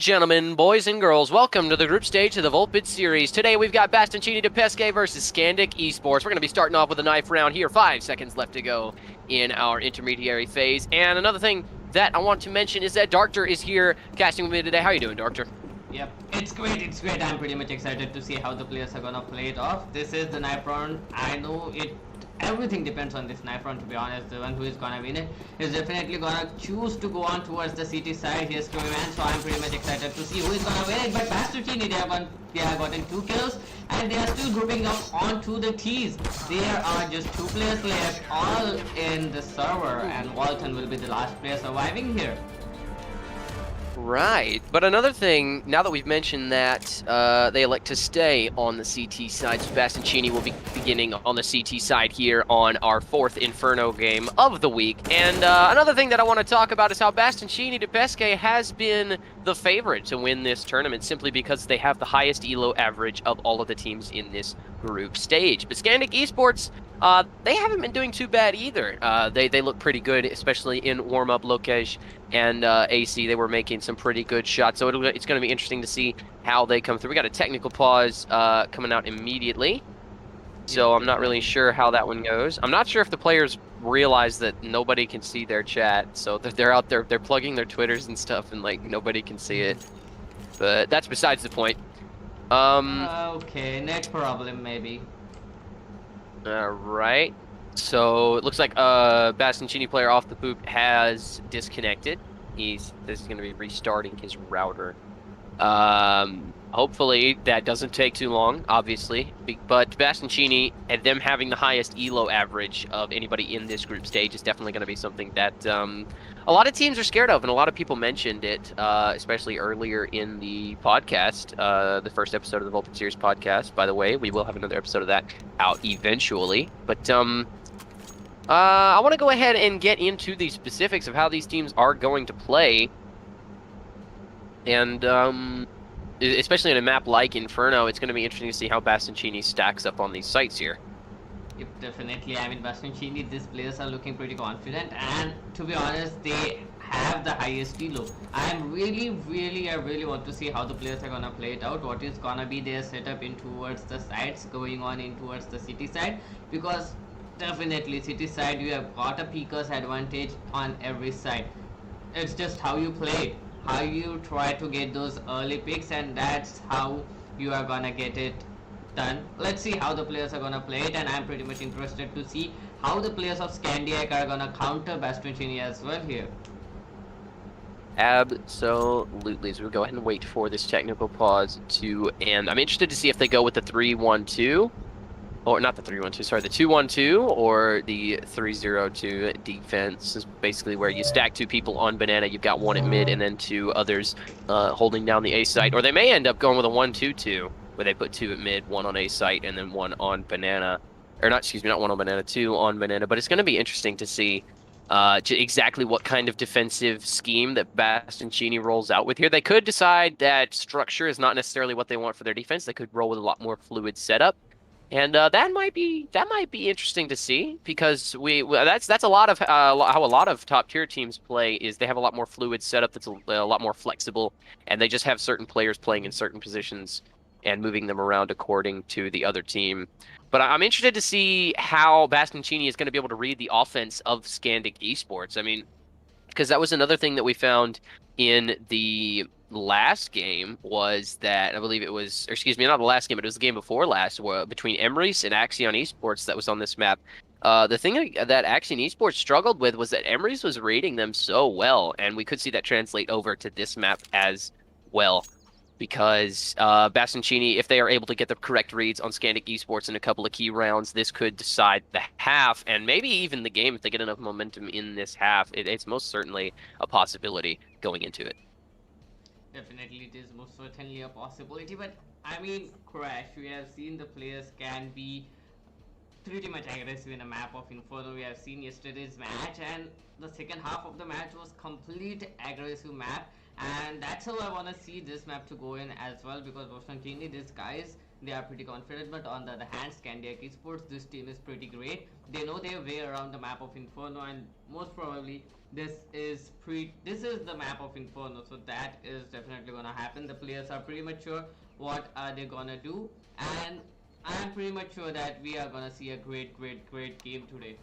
Gentlemen, boys and girls, welcome to the group stage of the Volpid series. Today we've got Bastoncini to Pesce versus Scandic eSports. We're going to be starting off with a knife round here. 5 seconds left to go in our intermediary phase. And another thing that I want to mention is that Darkter is here casting with me today. How are you doing, Darkter? Yep, it's great. I'm pretty much excited to see how the players are gonna play it off. This is the knife round. I know everything depends on this knife round, to be honest. The one who is gonna win it is definitely gonna choose to go on towards the CT side. Here's Storyman, so I'm pretty much excited to see who is gonna win it. But Bastoncini, they have gotten 2 kills and they are still grouping up onto the T's. There are just 2 players left, all in the server, and Walton will be the last player surviving here. Right, but another thing, now that we've mentioned that they elect to stay on the CT side, so Bastoncini will be beginning on the CT side here on our 4th Inferno game of the week. And another thing that I want to talk about is how Bastoncini de Pesce has been the favorite to win this tournament simply because they have the highest elo average of all of the teams in this group stage. But Scandic eSports, they haven't been doing too bad either. They look pretty good, especially in warm-up Lokej and AC. They were making some pretty good shots, so it's going to be interesting to see how they come through. We got a technical pause coming out immediately, so I'm not really sure how that one goes. I'm not sure if the players realize that nobody can see their chat, so they're out there, they're plugging their Twitters and stuff, and like nobody can see it. But that's besides the point. Okay, next problem maybe. Alright, so it looks like Bastoncini player off the poop has disconnected. This is going to be restarting his router. Hopefully that doesn't take too long, obviously. But Bastoncini and them having the highest elo average of anybody in this group stage is definitely going to be something that a lot of teams are scared of, and a lot of people mentioned it, especially earlier in the podcast, the first episode of the Volpid Series podcast. By the way, we will have another episode of that out eventually. But I want to go ahead and get into the specifics of how these teams are going to play. And especially in a map like Inferno, it's going to be interesting to see how Bastoncini stacks up on these sites here. Yep, definitely. I mean, Bastoncini, these players are looking pretty confident, and to be honest, they have the highest elo. I really want to see how the players are gonna play it out. What is gonna be their setup in towards the sides, going on in towards the city side, because definitely city side you have got a peeker's advantage on every side. It's just how you play, how you try to get those early picks, and that's how you are gonna get it done. Let's see how the players are gonna play it, and I'm pretty much interested to see how the players of Scandic are gonna counter Bastoncini as well here. Absolutely. So we'll go ahead and wait for this technical pause to end. I'm interested to see if they go with the 3-1-2, or not the 3-1-2, sorry, the 2-1-2 or the 3-0-2 defense. Is basically where you stack 2 people on banana. You've got 1 at mid and then 2 others holding down the A site. Or they may end up going with a 1-2-2, where they put 2 at mid, 1 on A site, and then 1 on banana. Or not, excuse me, not 1 on banana, 2 on banana. But it's going to be interesting to see exactly what kind of defensive scheme that Bastoncini rolls out with here. They could decide that structure is not necessarily what they want for their defense. They could roll with a lot more fluid setup, and that might be interesting to see, because that's a lot of how a lot of top tier teams play. Is they have a lot more fluid setup that's a lot more flexible, and they just have certain players playing in certain positions and moving them around according to the other team. But I'm interested to see how Bastoncini is going to be able to read the offense of Scandic eSports. I mean, because that was another thing that we found in the last game, was that I believe it was, or excuse me, not the last game, but it was the game before last, between Emrys and Axion Esports that was on this map. The thing that Axion Esports struggled with was that Emrys was reading them so well, and we could see that translate over to this map as well. Because Bastoncini, if they are able to get the correct reads on Scandic eSports in a couple of key rounds, this could decide the half, and maybe even the game if they get enough momentum in this half. It's most certainly a possibility going into it. Definitely, it is most certainly a possibility, but I mean, Crash, we have seen the players can be pretty much aggressive in a map of Inferno. We have seen yesterday's match, and the second half of the match was complete aggressive map, and that's how I want to see this map to go in as well, because Bastoncini, these guys, they are pretty confident. But on the other hand, Scandic eSports, this team is pretty great. They know their way around the map of Inferno, and most probably this is the map of Inferno, so that is definitely gonna happen. The players are pretty much sure what are they gonna do, and I'm pretty much sure that we are gonna see a great game today.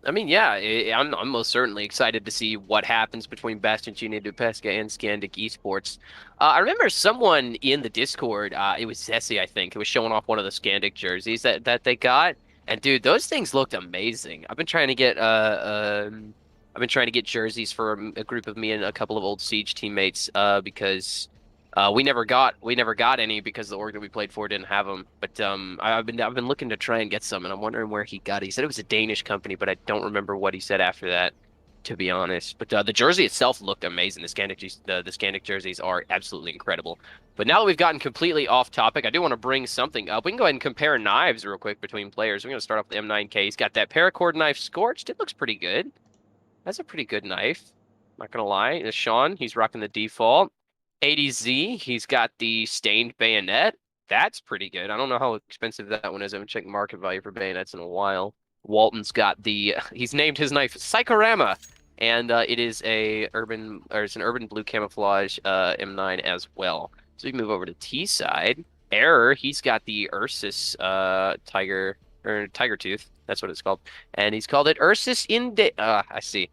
I mean, yeah, I'm most certainly excited to see what happens between Bastoncini de Pesca and Scandic Esports. I remember someone in the Discord, it was Zessie, I think, who was showing off one of the Scandic jerseys that they got. And dude, those things looked amazing. I've been trying to get jerseys for a group of me and a couple of old Siege teammates because we never got any because the org that we played for didn't have them. But I've been looking to try and get some, and I'm wondering where he got it. He said it was a Danish company, but I don't remember what he said after that, to be honest. But the jersey itself looked amazing. The Scandic jerseys are absolutely incredible. But now that we've gotten completely off topic, I do want to bring something up. We can go ahead and compare knives real quick between players. We're going to start off with the M9K. He's got that paracord knife scorched. It looks pretty good. That's a pretty good knife. Not gonna lie. Sean, he's rocking the default. 80Z, he's got the stained bayonet. That's pretty good. I don't know how expensive that one is. I haven't checked market value for bayonets in a while. Walton's got he's named his knife Psychorama, and it's an urban blue camouflage M9 as well. So we move over to T side. Error, he's got the Ursus tiger tooth. That's what it's called, and he's called it Ursus I see.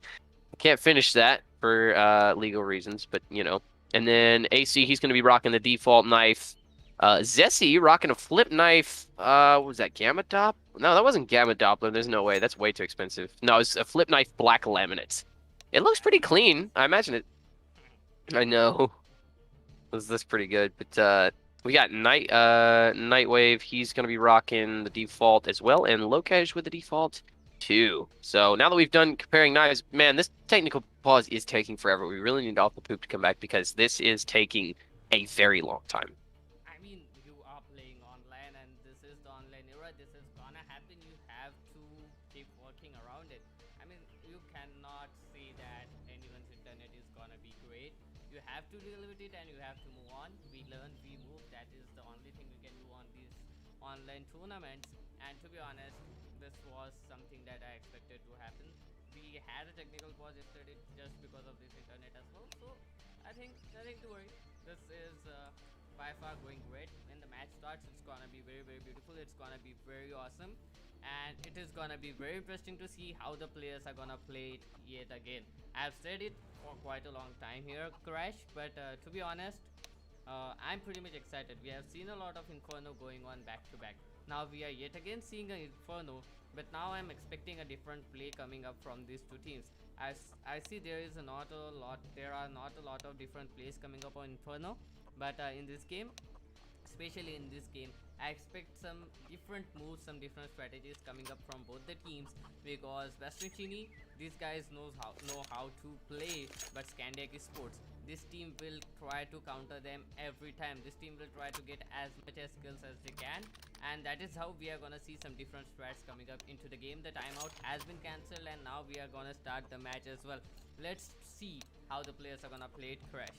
I can't finish that for legal reasons, but you know. And then AC, he's going to be rocking the default knife. Zessie rocking a flip knife. What was that, Gamma Dop? No, that wasn't Gamma Doppler. There's no way. That's way too expensive. No, it's a flip knife black laminate. It looks pretty clean. I imagine it. I know. This looks pretty good. But we got Nightwave. He's going to be rocking the default as well. And Lokesh with the default too. So now that we've done comparing knives, man, this technical pause is taking forever. We really need Off the Poop to come back because this is taking a very long time. I mean, you are playing online, and this is the online era. This is gonna happen. You have to keep working around it. I mean, you cannot say that anyone's internet is gonna be great. You have to deal with it, and you have to move on. We learn, we move. That is the only thing we can do on these online tournaments. And to be honest, this was something that I expected to happen. We had a technical pause yesterday just because of this internet as well. So I think nothing to worry. This is by far going great. When the match starts, it's gonna be very beautiful. It's gonna be very awesome, and it is gonna be very interesting to see how the players are gonna play it yet again. I've said it for quite a long time here, Crash, but to be honest, I'm pretty much excited. We have seen a lot of Inferno going on back to back. Now we are yet again seeing an Inferno, but now I'm expecting a different play coming up from these two teams. I see there are not a lot of different plays coming up on Inferno, but in this game, especially in this game, I expect some different moves, some different strategies coming up from both the teams, because Bastoncini, these guys know how to play, but Scandic eSports, this team will try to counter them every time. This team will try to get as much as skills as they can, and that is how we are gonna see some different strats coming up into the game. The timeout has been cancelled, and now we are gonna start the match as well. Let's see how the players are gonna play it, Crash.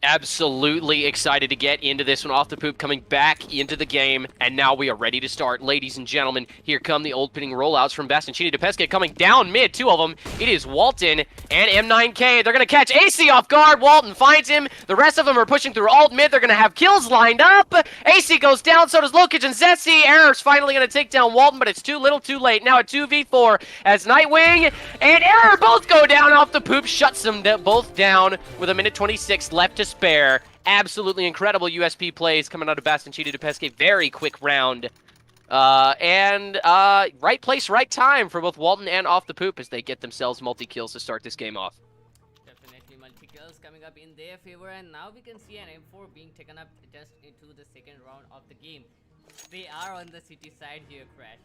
Absolutely excited to get into this one. Off the Poop coming back into the game, and now we are ready to start. Ladies and gentlemen, here come the opening rollouts from Bastoncini de Pesce coming down mid. Two of them. It is Walton and M9K. They're going to catch AC off guard. Walton finds him. The rest of them are pushing through alt mid. They're going to have kills lined up. AC goes down, so does Lokage and Zessie. Error's finally going to take down Walton, but it's too little too late. Now a 2v4 as Nightwing and Error both go down. Off the Poop shuts them both down with a minute 26 left to spare. Absolutely incredible USP plays coming out of Bastoncini de Pesce. Very quick round. Right place, right time for both Walton and Off the Poop as they get themselves multi-kills to start this game off. Definitely multi-kills coming up in their favor, and now we can see an M4 being taken up just into the second round of the game. They are on the city side here, Crash.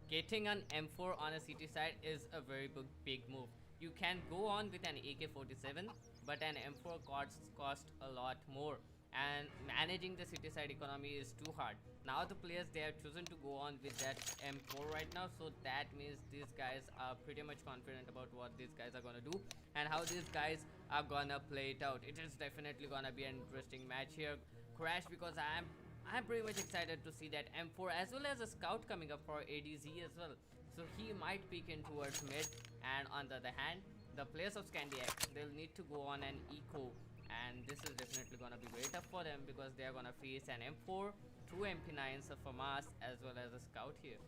Getting an M4 on a city side is a very big move. You can go on with an AK-47, but an M4 cost a lot more, and managing the city side economy is too hard. Now the players, they have chosen to go on with that M4 right now, so that means these guys are pretty much confident about what these guys are gonna do and how these guys are gonna play it out. It is definitely gonna be an interesting match here. Crash, because I'm pretty much excited to see that M4 as well as a scout coming up for ADZ as well. So he might peek in towards mid, and on the other hand, the players of Scandic, they'll need to go on an eco, and this is definitely gonna be very tough for them because they are gonna face an M4, 2 MP9s, a FAMAS as well as a scout here.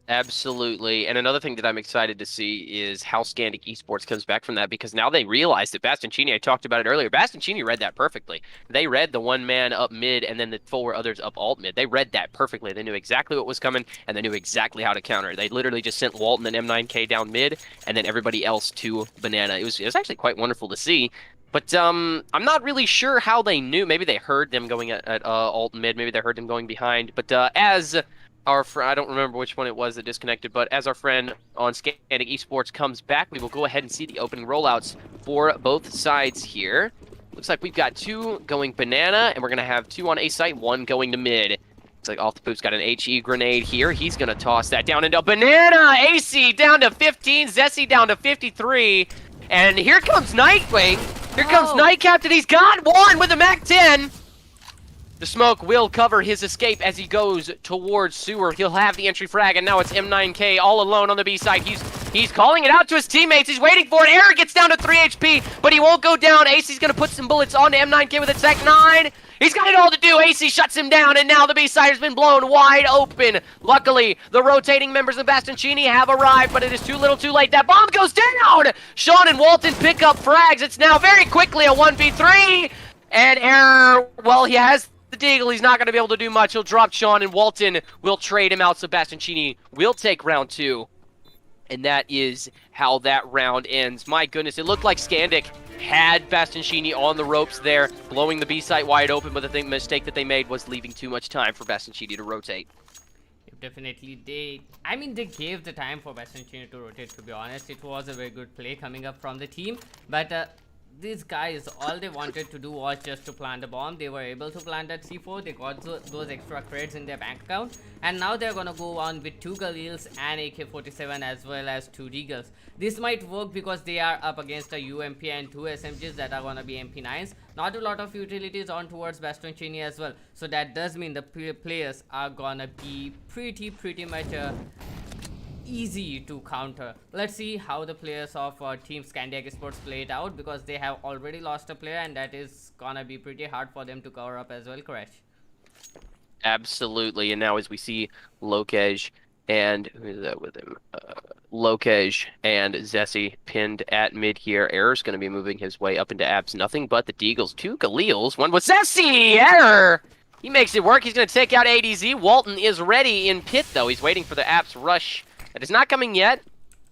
Absolutely. And another thing that I'm excited to see is how Scandic eSports comes back from that, because now they realize that Bastoncini, I talked about it earlier, Bastoncini read that perfectly. They read the one man up mid and then the 4 others up alt mid. They read that perfectly. They knew exactly what was coming and they knew exactly how to counter. They literally just sent Walton and M9K down mid and then everybody else to Banana. It was actually quite wonderful to see. But I'm not really sure how they knew. Maybe they heard them going at alt mid. Maybe they heard them going behind. But as our friend, I don't remember which one it was that disconnected, but as our friend on Scandic eSports comes back, we will go ahead and see the opening rollouts for both sides here. Looks like we've got 2 going Banana, and we're going to have 2 on A site, 1 going to mid. Looks like Off the Poop's got an HE grenade here. He's going to toss that down into Banana. AC down to 15, Zessie down to 53. And here comes Nightwing. Here comes Night Captain. He's got 1 with a MAC-10. The smoke will cover his escape as he goes towards sewer. He'll have the entry frag, and now it's M9K all alone on the B side. He's calling it out to his teammates. He's waiting for it. Error gets down to 3 HP, but he won't go down. AC's going to put some bullets onto M9K with a Tech 9. He's got it all to do. AC shuts him down, and now the B side has been blown wide open. Luckily, the rotating members of Bastoncini have arrived, but it is too little too late. That bomb goes down! Sean and Walton pick up frags. It's now very quickly a 1v3, and Error, well, he has the Deagle. He's not going to be able to do much. He'll drop Sean, and Walton will trade him out. So Bastoncini will take round 2. And that is how that round ends. My goodness, it looked like Scandic had Bastoncini on the ropes there, blowing the B site wide open, but the mistake that they made was leaving too much time for Bastoncini to rotate. Definitely, they gave the time for Bastoncini to rotate, to be honest. It was a very good play coming up from the team, but these guys, all they wanted to do was just to plant a bomb. They were able to plant that C4. They got those extra credits in their bank account, and now they're gonna go on with 2 Galils and AK-47 as well as 2 Deagles. This might work because they are up against a UMP and 2 SMGs that are gonna be MP9s. Not a lot of utilities on towards Bastoncini as well, so that does mean the players are gonna be pretty much easy to counter. Let's see how the players of Team Scandic eSports play it out, because they have already lost a player, and that is gonna be pretty hard for them to cover up as well, Crash. Absolutely, and now as we see Lokej and who is that with him? Lokej and Zessie pinned at mid here. Error's going to be moving his way up into Abs. Nothing but the Deagles. 2 Galils. 1 with Zessie! Error! He makes it work. He's going to take out ADZ. Walton is ready in pit, though. He's waiting for the Abs rush. That is not coming yet.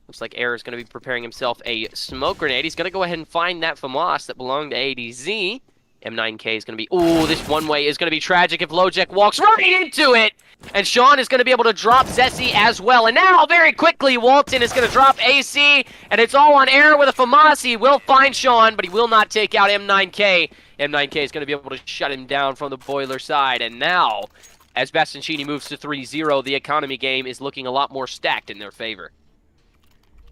Looks like Error's going to be preparing himself a smoke grenade. He's going to go ahead and find that FAMAS that belonged to ADZ. M9K is going to be... Ooh, this one way is going to be tragic if Lojek walks right into it. And Sean is going to be able to drop Zessie as well. And now, very quickly, Walton is going to drop AC. And it's all on Error with a FAMAS. He will find Sean, but he will not take out M9K. M9K is going to be able to shut him down from the boiler side. And now, as Bastoncini moves to 3-0, the economy game is looking a lot more stacked in their favor.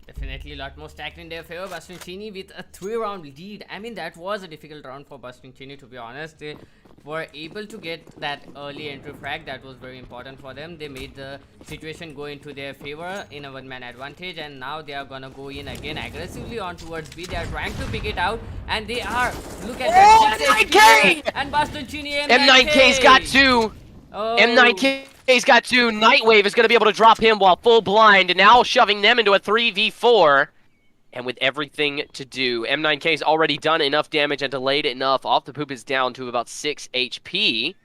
Definitely a lot more stacked in their favor. Bastoncini with a 3-round lead. I mean, that was a difficult round for Bastoncini, to be honest. They were able to get that early entry frag. That was very important for them. They made the situation go into their favor in a one-man advantage, and now they are gonna go in again aggressively on towards B. They are trying to pick it out, and they are. Look at that. M9K! And Bastoncini, M9K's got 2. Oh. M9K's got 2. Nightwave is going to be able to drop him while full blind, and now shoving them into a 3v4. And with everything to do, M9K's already done enough damage and delayed enough. Off the Poop is down to about 6 HP.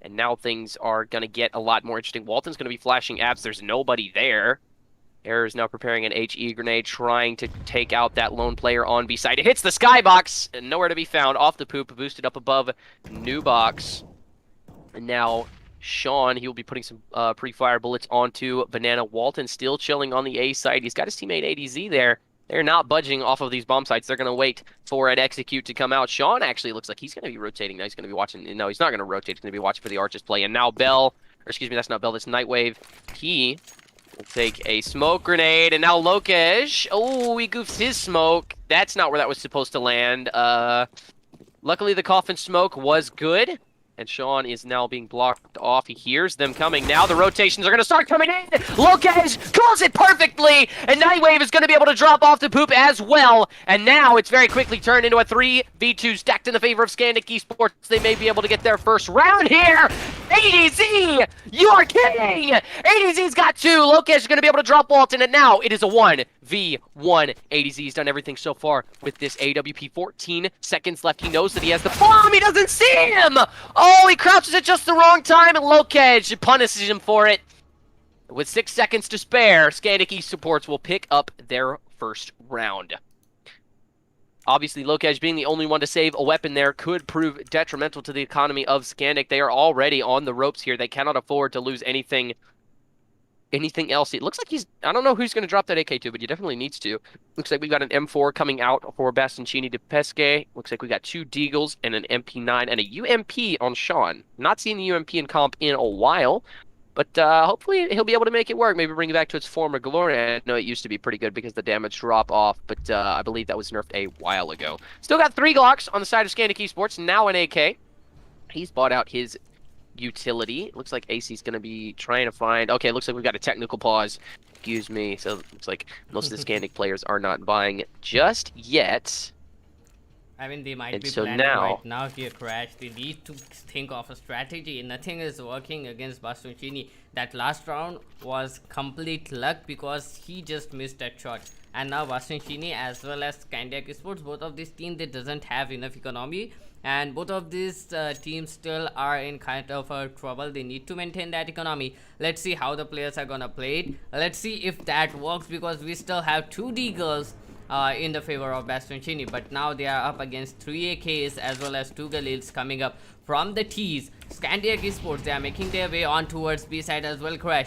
And now things are going to get a lot more interesting. Walton's going to be flashing Abs. There's nobody there. Error is now preparing an HE grenade, trying to take out that lone player on B side. It hits the skybox, and nowhere to be found. Off the Poop, boosted up above New Box. And now Sean, he will be putting some pre-fire bullets onto Banana. Walton still chilling on the A side. He's got his teammate ADZ there. They're not budging off of these bomb sites. They're going to wait for an execute to come out. Sean actually looks like he's going to be rotating. Now he's going to be watching. No, he's not going to rotate. He's going to be watching for the Arches play. And now Bell, or excuse me, that's not Bell. That's Nightwave. He will take a smoke grenade. And now Lokej. Oh, he goofs his smoke. That's not where that was supposed to land. Luckily, the coffin smoke was good. And Sean is now being blocked off. He hears them coming. Now the rotations are going to start coming in. Lopez calls it perfectly. And Nightwave is going to be able to drop off the poop as well. And now it's very quickly turned into a 3v2 stacked in the favor of Scandic eSports. They may be able to get their first round here. ADZ! You are kidding! ADZ's got 2. Lopez is going to be able to drop Walton. And now it is a 1v1. ADZ's done everything so far with this AWP. 14 seconds left. He knows that he has the bomb. He doesn't see him! Oh, he crouches at just the wrong time, and Lokej punishes him for it. With 6 seconds to spare, Scandic eSports will pick up their first round. Obviously, Lokej being the only one to save a weapon there could prove detrimental to the economy of Scandic. They are already on the ropes here. They cannot afford to lose anything else. It looks like he's... I don't know who's going to drop that AK to, but he definitely needs to. Looks like we've got an M4 coming out for Bastoncini to Pesce. Looks like we got 2 Deagles and an MP9 and a UMP on Sean. Not seen the UMP in comp in a while, but hopefully he'll be able to make it work. Maybe bring it back to its former glory. I know it used to be pretty good because the damage drop off, but I believe that was nerfed a while ago. Still got 3 Glocks on the side of Scandic eSports, now an AK. He's bought out his utility. Looks like AC's going to be trying to find... Okay, looks like we've got a technical pause. Excuse me. So it looks like most of the Scandic players are not buying just yet. I mean, they might And be so planning now- right now here, Crash. They need to think of a strategy. Nothing is working against Bastoncini. That last round was complete luck because he just missed that shot. And now Bastoncini as well as Scandic Esports, both of these teams, they doesn't have enough economy. And both of these teams still are in kind of trouble. They need to maintain that economy. Let's see how the players are gonna play it. Let's see if that works because we still have 2 Deagles in the favor of Bastoncini, but now they are up against 3 AKs as well as 2 Galils coming up from the T's. Scandic Esports, they are making their way on towards B side as well, Crash.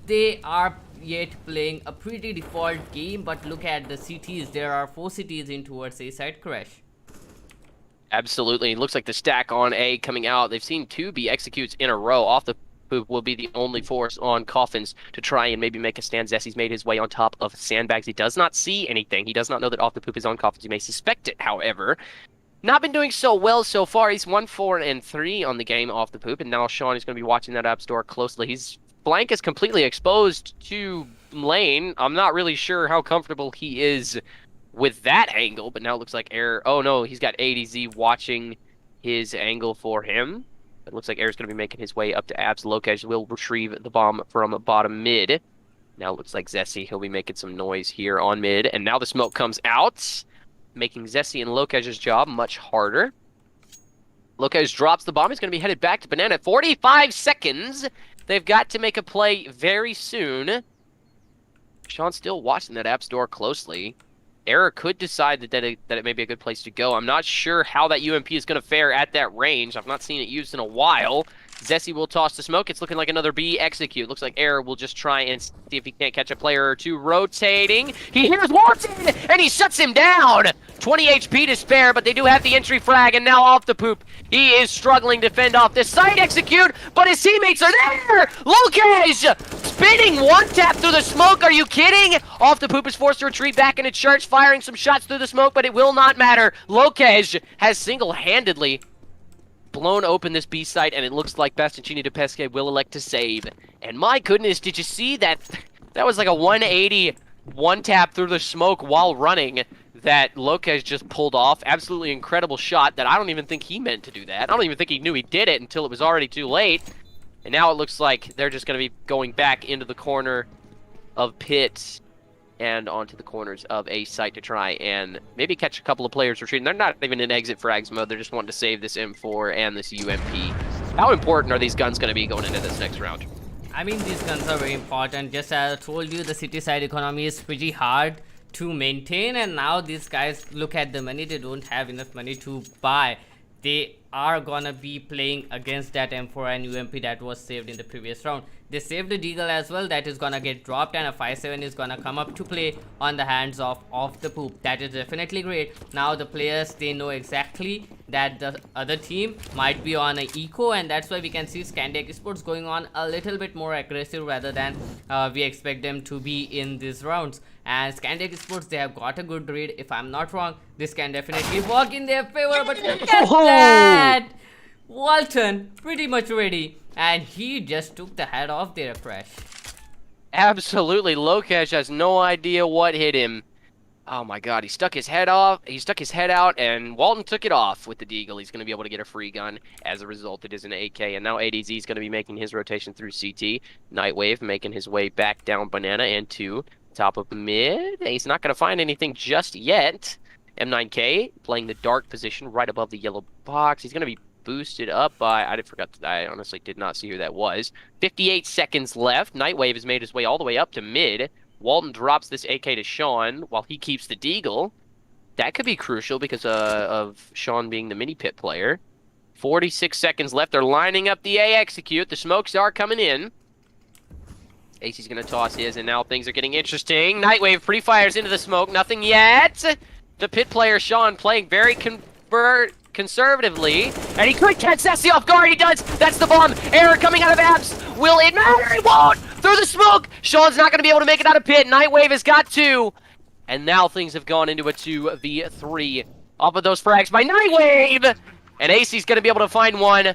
They are yet playing a pretty default game, but look at the cities. There are 4 cities in towards A side, Crash. Absolutely. It looks like the stack on A coming out. They've seen 2 B executes in a row. Off the poop will be the only force on coffins to try and maybe make a stand. Zessie's made his way on top of sandbags. He does not see anything. He does not know that off the poop is on coffins. He may suspect it, however. Not been doing so well so far. He's 1-4-3 on the game off the poop, and now Sean is going to be watching that app store closely. His flank is completely exposed to lane. I'm not really sure how comfortable he is with that angle, but now it looks like Air... Oh, no, he's got ADZ watching his angle for him. It looks like Air's going to be making his way up to Abs. Lokej will retrieve the bomb from bottom mid. Now it looks like Zessie, he'll be making some noise here on mid. And now the smoke comes out, making Zessie and Lokej's job much harder. Lokej drops the bomb. He's going to be headed back to Banana. 45 seconds. They've got to make a play very soon. Sean's still watching that app store closely. Error could decide that it may be a good place to go. I'm not sure how that UMP is going to fare at that range. I've not seen it used in a while. Zessie will toss the smoke. It's looking like another B execute. Looks like Error will just try and see if he can't catch a player or 2 rotating. He hears Walton, and he shuts him down. 20 HP to spare, but they do have the entry frag, and now off the poop. He is struggling to fend off this side execute, but his teammates are there! Lokej spinning 1-tap through the smoke. Are you kidding? Off the poop is forced to retreat back into church, firing some shots through the smoke, but it will not matter. Lokej has single-handedly blown open this B site, and it looks like Bastoncini de Pesce will elect to save. And my goodness, did you see that? That was like a 180 1-tap through the smoke while running that Lokej just pulled off. Absolutely incredible shot that I don't even think he meant to do that. I don't even think he knew he did it until it was already too late. And now it looks like they're just going to be going back into the corner of pit and onto the corners of a site to try and maybe catch a couple of players retreating. They're not even in exit frags mode. They're just wanting to save this M4 and this UMP. How important are these guns going to be going into this next round? I mean, these guns are very important. Just as I told you, the city side economy is pretty hard to maintain, and now these guys, look at the money. They don't have enough money to buy. They are gonna be playing against that M4 and UMP that was saved in the previous round. They saved the Deagle as well, that is gonna get dropped, and a 5-7 is gonna come up to play on the hands of Off the Poop. That is definitely great. Now the players, they know exactly that the other team might be on a eco, and that's why we can see Scandic eSports going on a little bit more aggressive rather than we expect them to be in these rounds. And Scandic eSports, they have got a good read. If I'm not wrong, this can definitely work in their favor, but look at that! Walton pretty much ready, and he just took the head off there, Crash. Absolutely. Lokesh has no idea what hit him. Oh my god, he stuck his head off. He stuck his head out, and Walton took it off with the Deagle. He's going to be able to get a free gun. As a result, it is an AK, and now ADZ is going to be making his rotation through CT. Nightwave making his way back down Banana and to top of mid. He's not going to find anything just yet. M9K playing the dark position right above the yellow box. He's going to be boosted up by, I honestly did not see who that was. 58 seconds left. Nightwave has made his way all the way up to mid. Walton drops this AK to Sean while he keeps the Deagle. That could be crucial because of Sean being the mini pit player. 46 seconds left. They're lining up the A execute. The smokes are coming in. AC's going to toss his, and now things are getting interesting. Nightwave pre-fires into the smoke. Nothing yet. The pit player, Sean, playing very conservatively, and he could catch Zessie off guard. He does. That's the bomb. Error coming out of Abs. Will it matter? It won't. Through the smoke. Sean's not going to be able to make it out of pit. Nightwave has got 2. And now things have gone into a 2v3 off of those frags by Nightwave. And AC's going to be able to find one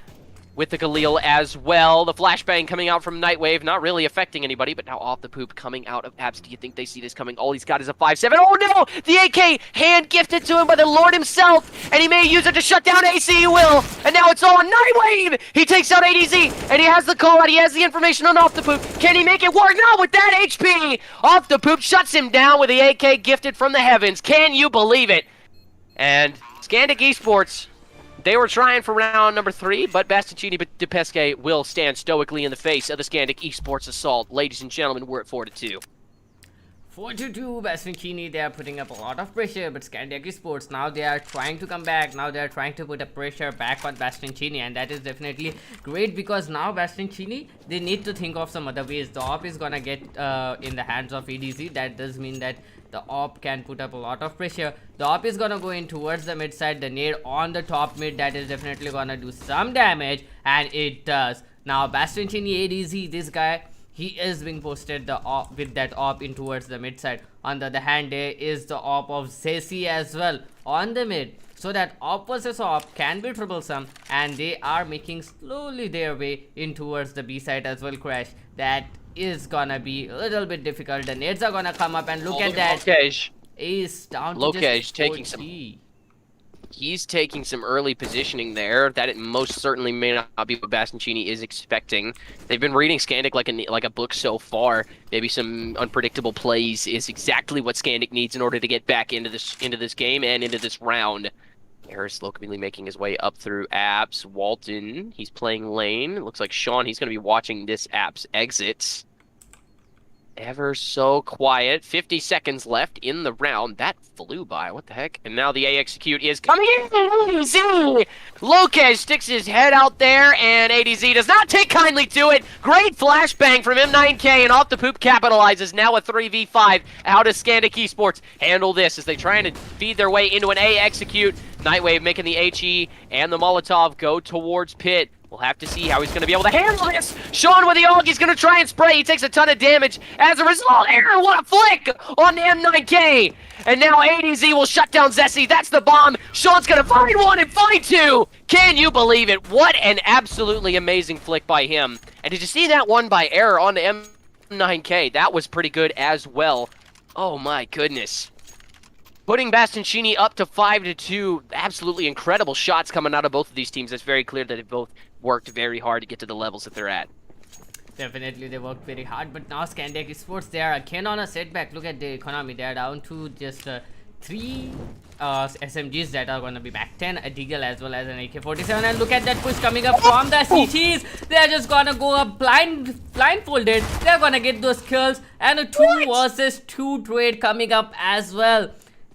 with the Galil as well. The flashbang coming out from Nightwave, not really affecting anybody, but now Off the Poop coming out of Abs. Do you think they see this coming? All he's got is a 5-7. Oh no! The AK hand gifted to him by the Lord himself, and he may use it to shut down AC. He will, and now it's all on Nightwave. He takes out ADZ, and he has the call out. He has the information on Off the Poop. Can he make it work? No, with that HP, Off the Poop shuts him down with the AK gifted from the heavens. Can you believe it? And Scandic eSports, they were trying for round number 3, but Bastoncini de Pesce will stand stoically in the face of the Scandic eSports assault. Ladies and gentlemen, we're at 4-2. 4-2, Bastoncini, they are putting up a lot of pressure, but Scandic eSports, now they are trying to come back. Now they are trying to put a pressure back on Bastoncini, and that is definitely great because now Bastoncini, they need to think of some other ways. The AWP is gonna get in the hands of EDZ. That does mean that the AWP can put up a lot of pressure. The AWP is gonna go in towards the mid side. The nade on the top mid, that is definitely gonna do some damage, and it does. Now Bastoncini ADZ, this guy, he is being posted the AWP with that AWP in towards the mid side. On the other hand, there is the AWP of Zessie as well on the mid. So that AWP versus AWP can be troublesome, and they are making slowly their way in towards the B side as well, Crash. That is gonna be a little bit difficult. The nades are gonna come up, and look at that. Lokesh Is down to just taking he's taking some early positioning there that it most certainly may not be what Bastoncini is expecting. They've been reading Scandic like a book so far. Maybe some unpredictable plays is exactly what Scandic needs in order to get back into this game and into this round. Harris slowly making his way up through Apps. Walton, he's playing lane. It looks like Sean, he's going to be watching this Apps exit. Ever so quiet. 50 seconds left in the round. That flew by. What the heck? And now the A execute is coming in. ADZ! Lokesh sticks his head out there, and ADZ does not take kindly to it. Great flashbang from M9K, and Off the Poop capitalizes. Now a 3v5. How does Scandic eSports handle this as they trying to feed their way into an A execute? Nightwave making the HE and the Molotov go towards pit. We'll have to see how he's going to be able to handle this. Sean with the AUG, he's going to try and spray. He takes a ton of damage. As a result, Error, what a flick on the M9K. And now ADZ will shut down Zessie. That's the bomb. Sean's going to find one and find 2. Can you believe it? What an absolutely amazing flick by him. And did you see that one by Error on the M9K? That was pretty good as well. Oh my goodness. Putting Bastoncini up to 5-2. Absolutely incredible shots coming out of both of these teams. It's very clear that they both worked very hard to get to the levels that they're at. Definitely, they worked very hard, but now Scandic eSports, they are again on a setback. Look at the economy. They are down to just 3 SMGs that are going to be back 10, a Deagle as well as an AK-47. And look at that push coming up from the CTs. They are just going to go up blindfolded. They are going to get those kills, and a 2 versus 2 trade coming up as well.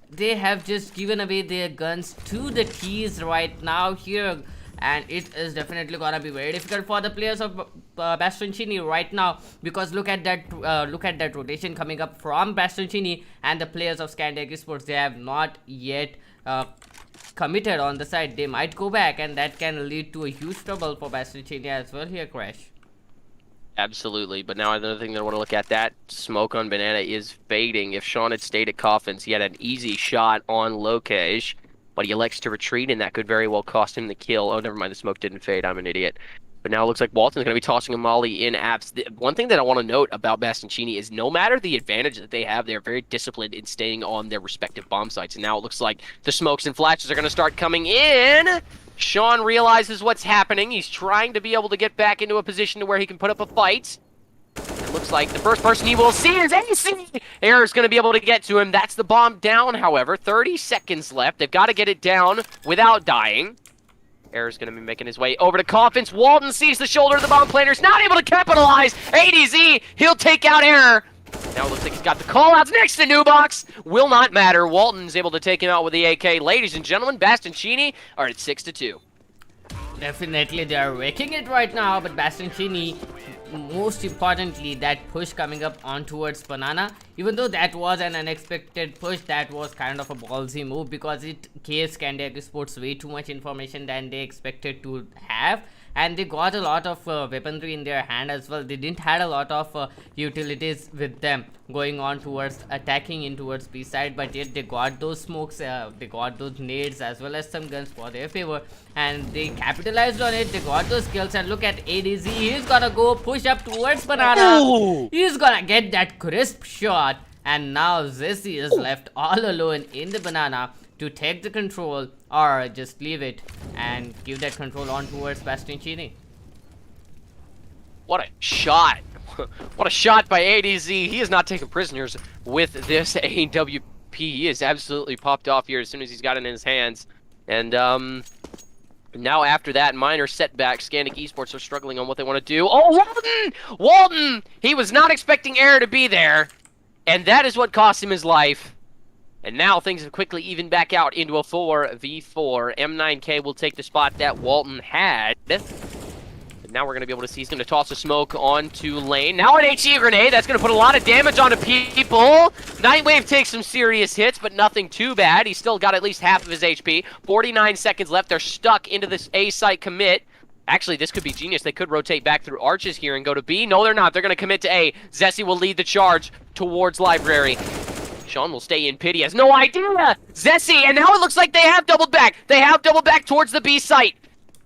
They have just given away their guns to the keys right now here. and it is definitely gonna be very difficult for the players of Bastoncini right now, because look at that rotation coming up from Bastoncini, and the players of Scandic eSports, they have not yet committed on the side. They might go back, and that can lead to a huge trouble for Bastoncini as well here, Crash. Absolutely, but now another thing that I want to look at, that smoke on Banana is fading. If Sean had stayed at Coffins, he had an easy shot on Lokej, but he elects to retreat, and that could very well cost him the kill. Oh, never mind, the smoke didn't fade. I'm an idiot. But now it looks like Walton's going to be tossing a molly in apps. One thing that I want to note about Bastoncini is no matter the advantage that they have, they're very disciplined in staying on their respective bomb sites. And now it looks like the smokes and flashes are going to start coming in. Sean realizes what's happening. He's trying to be able to get back into a position to where he can put up a fight. It looks like the first person he will see is AC. Error's going to be able to get to him. That's the bomb down, however. 30 seconds left. They've got to get it down without dying. Error's going to be making his way over to Coffins. Walton sees the shoulder of the bomb planners. Not able to capitalize. ADZ, he'll take out Error. Now it looks like he's got the call-outs next to Nubox. Will not matter. Walton's able to take him out with the AK. Ladies and gentlemen, Bastoncini are at 6-2. Definitely, they are wrecking it right now, but Bastoncini, most importantly, that push coming up on towards Banana, even though that was an unexpected push, that was kind of a ballsy move, because it gave Scandic eSports way too much information than they expected to have, and they got a lot of weaponry in their hand as well. They didn't had a lot of utilities with them going on towards attacking in towards B side, but yet they got those smokes, they got those nades as well as some guns for their favor, and they capitalized on it. They got those kills, and look at ADZ. He's gonna go push up towards Banana. Ooh. He's gonna get that crisp shot, and now Zessi is left all alone in the Banana to take the control, or just leave it and give that control on towards Bastoncini. What a shot. What a shot by ADZ. He is not taking prisoners with this AWP. He is absolutely popped off here as soon as he's got it in his hands. And now after that minor setback, Scandic eSports are struggling on what they want to do. Oh, Walton! Walton! He was not expecting Error to be there. And that is what cost him his life. And now things have quickly evened back out into a 4v4. M9K will take the spot that Walton had. And now we're going to be able to see he's going to toss a smoke onto lane. Now an HE grenade. That's going to put a lot of damage onto people. Nightwave takes some serious hits, but nothing too bad. He's still got at least half of his HP. 49 seconds left. They're stuck into this A site commit. Actually, this could be genius. They could rotate back through arches here and go to B. No, they're not. They're going to commit to A. Zessi will lead the charge towards Library. Sean will stay in pit. He has no idea. Zessi, and now it looks like they have doubled back. They have doubled back towards the B site.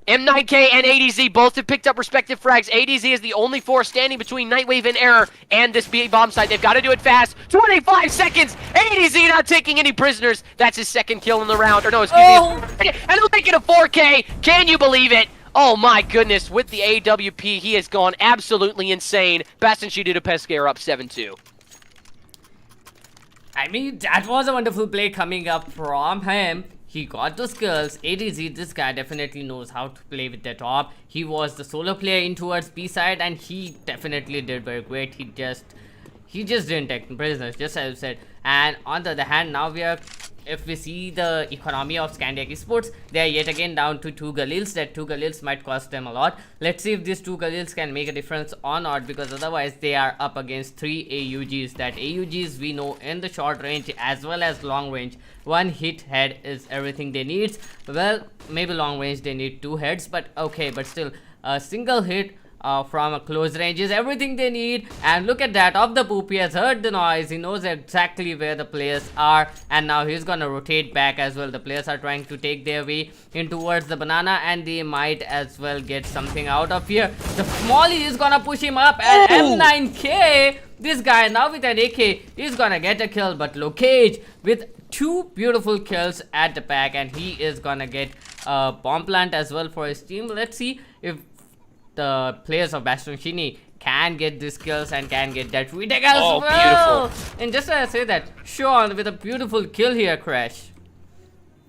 M9K and ADZ both have picked up respective frags. ADZ is the only force standing between Nightwave and Error and this B bomb site. They've got to do it fast. 25 seconds. ADZ not taking any prisoners. That's his second kill in the round. Or no, excuse me. And he'll make it a 4K. Can you believe it? Oh my goodness. With the AWP, he has gone absolutely insane. Bastoncini to Pesce are up 7-2. I mean, that was a wonderful play coming up from him. He got those kills. ADZ, this guy definitely knows how to play with the top. He was the solo player in towards B side, and he definitely did very great. He just didn't take prisoners, just as I said. And on the other hand, now if we see the economy of Scandic eSports, they are yet again down to 2 Galils. That 2 Galils might cost them a lot. Let's see if these 2 Galils can make a difference or not, because otherwise they are up against 3 AUGs. That AUGs we know in the short range as well as long range. 1 hit head is everything they need. Well, maybe long range they need 2 heads, but okay, but still a single hit from a close range is everything they need. And look at that, off the poop, he has heard the noise. He knows exactly where the players are, and now he's gonna rotate back as well. The players are trying to take their way in towards the Banana, and they might as well get something out of here. The Smolly is gonna push him up, and M9K, this guy now with an AK, he's gonna get a kill. But Lokej with 2 beautiful kills at the back, and he is gonna get a bomb plant as well for his team. Let's see if the players of Bastoncini can get these kills and can get that retake as well. Beautiful. And just as I say that, Sean with a beautiful kill here, Crash.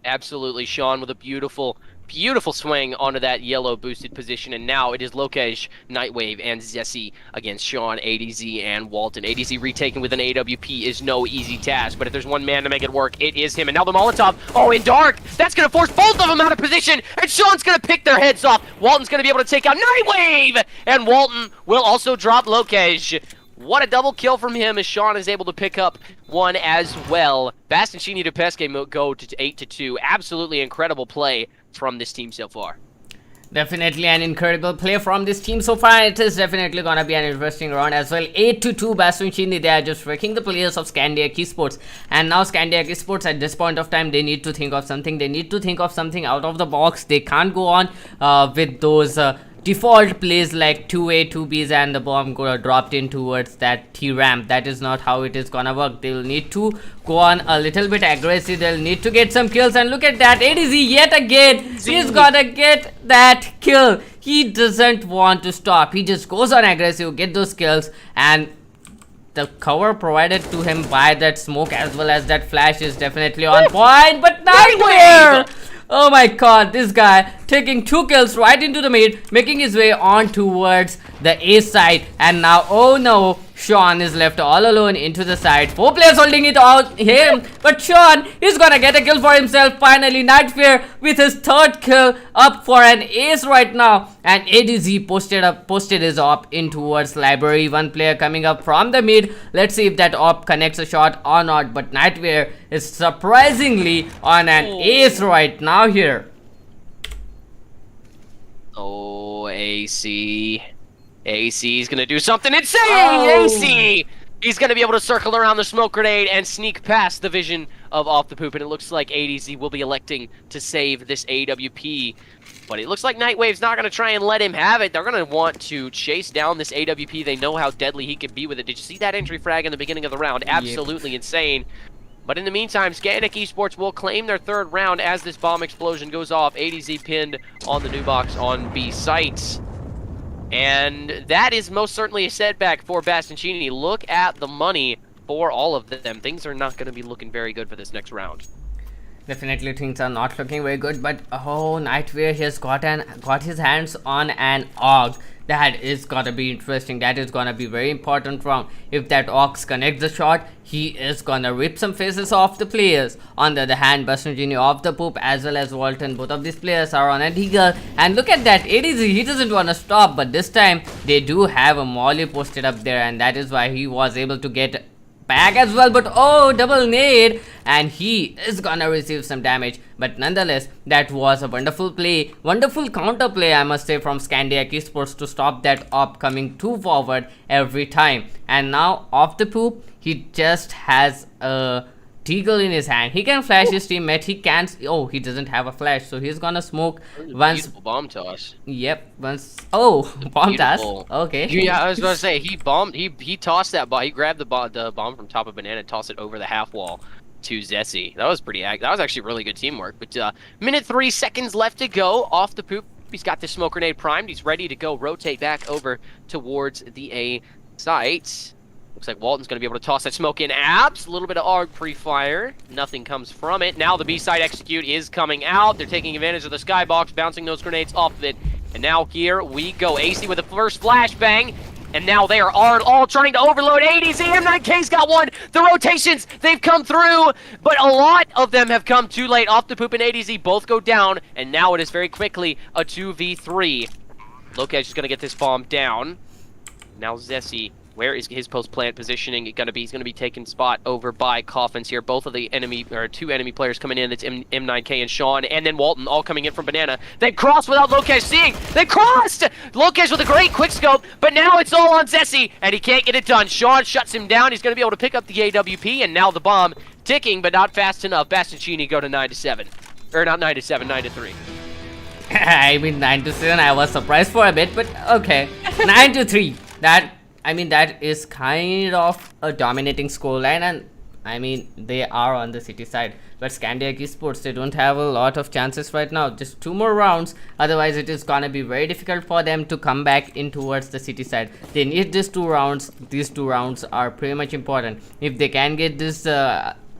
Absolutely, Sean with a beautiful Beautiful swing onto that yellow boosted position, and now it is Lokej, Nightwave, and Zessie against Sean, ADZ, and Walton. ADZ retaken with an AWP is no easy task, but if there's one man to make it work, it is him. And now the Molotov, in dark, that's going to force both of them out of position, and Sean's going to pick their heads off. Walton's going to be able to take out Nightwave, and Walton will also drop Lokej. What a double kill from him as Sean is able to pick up one as well. Bastoncini to Pesce go to 8-2. Absolutely incredible play from this team so far. Definitely an incredible play from this team so far. It is definitely gonna be an interesting round as well. 8-2 Bastoncini. They are just wrecking the players of Scandic eSports. And now Scandic eSports at this point of time, they need to think of something. They need to think of something out of the box. They can't go on with those default plays like 2A, 2Bs and the bomb dropped in towards that T-ramp. That is not how it is gonna work. They'll need to go on a little bit aggressive. They'll need to get some kills, and look at that, ADZ yet again. He's gonna get that kill. He doesn't want to stop. He just goes on aggressive, get those kills, and the cover provided to him by that smoke as well as that flash is definitely on point. But Nightwave! Oh my god, this guy taking 2 kills right into the mid, making his way on towards the A side. And now, oh no, Sean is left all alone into the side. 4 players holding it out him, but Sean is gonna get a kill for himself. Finally, Nightfear with his 3rd kill up for an ace right now. And ADZ posted his op in towards library. 1 player coming up from the mid. Let's see if that op connects a shot or not. But Nightfear is surprisingly on an ace right now here. Oh, AC. AC is going to do something insane! AC! He's going to be able to circle around the smoke grenade and sneak past the vision of Off the Poop, and it looks like ADZ will be electing to save this AWP. But it looks like Nightwave's not going to try and let him have it. They're going to want to chase down this AWP. They know how deadly he can be with it. Did you see that entry frag in the beginning of the round? Absolutely insane. But in the meantime, Scandic eSports will claim their 3rd round as this bomb explosion goes off. ADZ pinned on the new box on B sites. And that is most certainly a setback for Bastoncini. Look at the money for all of them. Things are not going to be looking very good for this next round. Definitely things are not looking very good, but oh, Nightwear has got his hands on an AUG. That is gonna be interesting. That is gonna be very important round. If that AUG connects the shot, he is gonna rip some faces off the players. On the other hand, Bastoncini off the poop as well as Walton. Both of these players are on a deagle. And look at that, ADZ, he doesn't want to stop, but this time they do have a molly posted up there, and that is why he was able to get back as well. But oh, double nade, and he is gonna receive some damage. But nonetheless, that was a wonderful play, wonderful counter play, I must say, from Scandic eSports to stop that op coming too forward every time. And now off the poop, he just has a deagle in his hand. He can flash his teammate. He can't. Oh, he doesn't have a flash, so he's gonna smoke once. Beautiful bomb toss. Yep. Once. Oh, bomb toss. Okay. Yeah, I was gonna say he bombed. He tossed that bomb. He grabbed the bomb from top of banana and tossed it over the half wall to Zessie. That was that was actually really good teamwork. But minute 3 seconds left to go. Off the poop. He's got the smoke grenade primed. He's ready to go. Rotate back over towards the A site. Looks like Walton's going to be able to toss that smoke in abs. A little bit of ARG pre-fire. Nothing comes from it. Now the B-side execute is coming out. They're taking advantage of the skybox, bouncing those grenades off of it. And now here we go. AC with the first flashbang. And now they are all trying to overload. ADZ, M9K's got one. The rotations, they've come through. But a lot of them have come too late. Off the poop and ADZ both go down. And now it is very quickly a 2v3. Lokej is going to get this bomb down. Now Zessie. Where is his post-plant positioning going to be? He's going to be taken spot over by Coffins here. Both of the enemy, or 2 enemy players coming in. That's M9K and Sean, and then Walton all coming in from Banana. They crossed without Lokej seeing. They crossed! Lokej with a great quick scope, but now it's all on Zessie, and he can't get it done. Sean shuts him down. He's going to be able to pick up the AWP, and now the bomb ticking, but not fast enough. Bastoncini go to 9-7. Or not 9-7, 9-3. I mean 9-7. I was surprised for a bit, but okay. 9-3. That is kind of a dominating scoreline, and I mean they are on the city side. But Scandic eSports, they don't have a lot of chances right now. Just 2 more rounds, otherwise it is gonna be very difficult for them to come back in towards the city side. They need these 2 rounds. These 2 rounds are pretty much important. If they can get this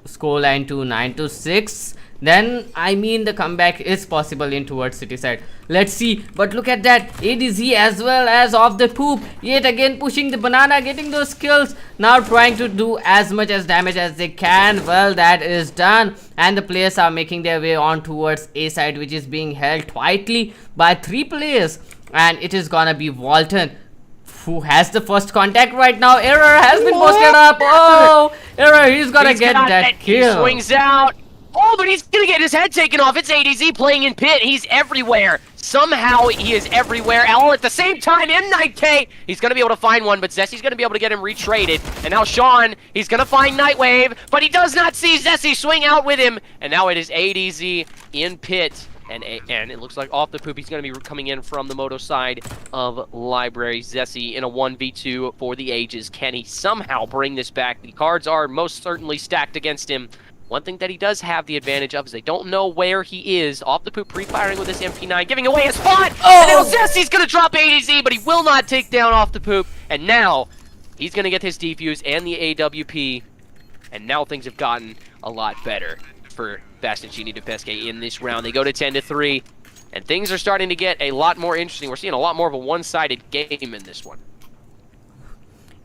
scoreline to 9-6, then I mean the comeback is possible in towards city side. Let's see. But look at that, ADZ as well as off the poop, yet again pushing the banana, getting those kills, now trying to do as much as damage as they can. Well, that is done, and the players are making their way on towards A side, which is being held tightly by 3 players, and it is gonna be Walton who has the first contact right now. Error has been posted up. Oh, Error, he's gonna get that kill. He swings out. Oh, but he's gonna get his head taken off. It's ADZ playing in pit. He's everywhere. Somehow he is everywhere. All at the same time, M9K, he's gonna be able to find one, but Zessy's gonna be able to get him retraded. And now Sean, he's gonna find Nightwave, but he does not see Zessy swing out with him. And now it is ADZ in pit. And it looks like off the poop, he's going to be coming in from the moto side of Library. Zessy in a 1v2 for the ages. Can he somehow bring this back? The cards are most certainly stacked against him. One thing that he does have the advantage of is they don't know where he is. Off the poop, pre-firing with his MP9, giving away a spot. Oh! And now Zessy's going to drop ADZ, but he will not take down off the poop. And now he's going to get his defuse and the AWP. And now things have gotten a lot better for Bastoncini to Pesce in this round. They go to 10-3, and things are starting to get a lot more interesting. We're seeing a lot more of a one-sided game in this one.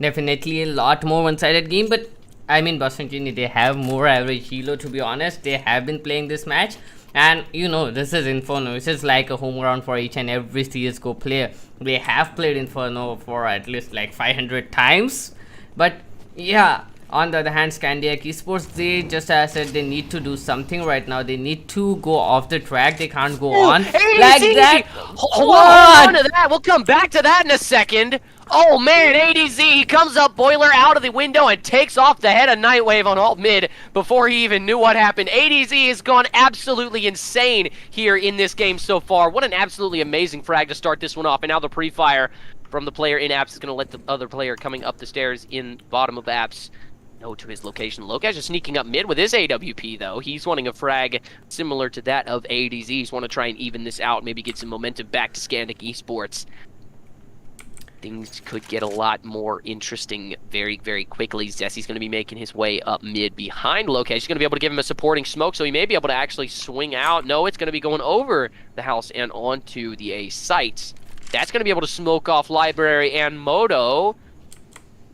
Definitely a lot more one-sided game, but I mean Bastoncini, they have more average elo, to be honest. They have been playing this match, and you know, this is Inferno. This is like a home run for each and every CSGO player. They have played Inferno for at least like 500 times, but yeah. On the other hand, Scandic eSports, they just as I said, they need to do something right now. They need to go off the track. They can't go on like that. Hold on to that. We'll come back to that in a second. Oh man, ADZ, he comes up boiler out of the window and takes off the head of Nightwave on alt mid before he even knew what happened. ADZ has gone absolutely insane here in this game so far. What an absolutely amazing frag to start this one off. And now the pre-fire from the player in apps is going to let the other player coming up the stairs in bottom of apps know to his location. Lokesh is sneaking up mid with his AWP, though. He's wanting a frag similar to that of ADZ. He's want to try and even this out, maybe get some momentum back to Scandic eSports. Things could get a lot more interesting very, very quickly. Zessy's going to be making his way up mid behind Lokesh. He's going to be able to give him a supporting smoke, so he may be able to actually swing out. No, it's going to be going over the house and onto the A site. That's going to be able to smoke off Library and Moto.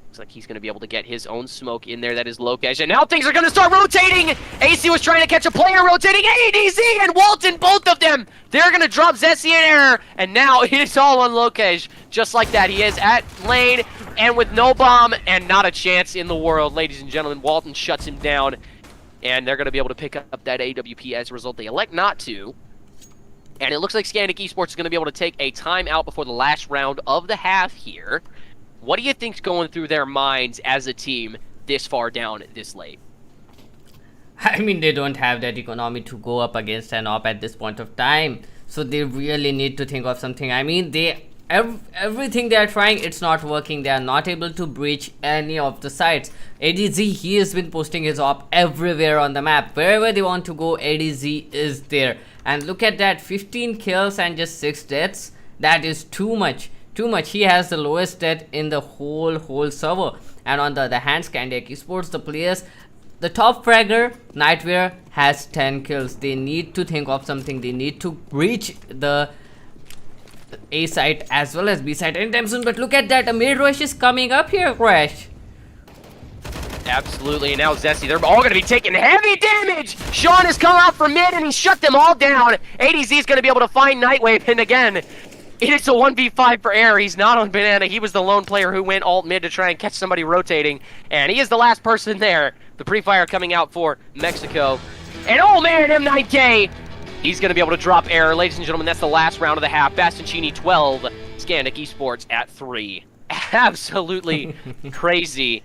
Looks like he's going to be able to get his own smoke in there. That is Lokesh. And now things are going to start rotating. AC was trying to catch a player rotating. ADZ and Walton, both of them. They're going to drop Zessy in error. And now it is all on Lokesh. Just like that. He is at lane and with no bomb and not a chance in the world. Ladies and gentlemen, Walton shuts him down. And they're going to be able to pick up that AWP as a result. They elect not to. And it looks like Scandic eSports is going to be able to take a timeout before the last round of the half here. What do you think's going through their minds as a team this far down this late? I mean, they don't have that economy to go up against an op at this point of time. So they really need to think of something. I mean, everything they are trying, it's not working. They are not able to breach any of the sites. ADZ, he has been posting his op everywhere on the map. Wherever they want to go, ADZ is there. And look at that, 15 kills and just 6 deaths. That is too much. Too much. He has the lowest death in the whole server. And on the other hand, Scandic eSports, the players, the top fragger, Nightwear, has 10 kills. They need to think of something. They need to breach the A site as well as B site anytime soon. But look at that, a mid rush is coming up here, Crash. Absolutely, and now Zessy, they're all going to be taking heavy damage! Sean has come out from mid and he shut them all down. ADZ is going to be able to find Nightwave, and again, it is a 1v5 for Air. He's not on Banana. He was the lone player who went alt mid to try and catch somebody rotating. And he is the last person there. The pre-fire coming out for Mexico. And oh man, M9K! He's going to be able to drop Air. Ladies and gentlemen, that's the last round of the half. Bastoncini 12, Scandic eSports at 3. Absolutely crazy.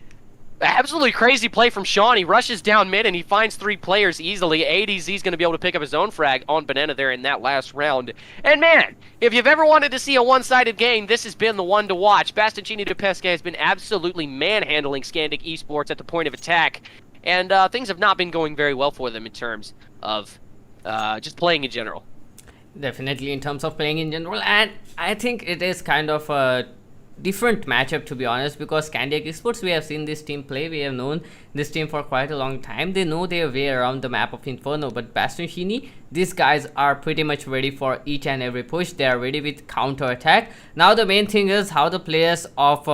Absolutely crazy play from Sean. He rushes down mid and he finds 3 players easily. ADZ is going to be able to pick up his own frag on Banana there in that last round. And man, if you've ever wanted to see a one-sided game, this has been the one to watch. Bastoncini de Pesce has been absolutely manhandling Scandic eSports at the point of attack. And things have not been going very well for them in terms of just playing in general. Definitely in terms of playing in general. And I think it is kind of a different matchup, to be honest, because Scandic eSports, we have seen this team play, we have known this team for quite a long time. They know their way around the map of Inferno, but Bastoncini, these guys are pretty much ready for each and every push. They are ready with counter attack. Now the main thing is how the players of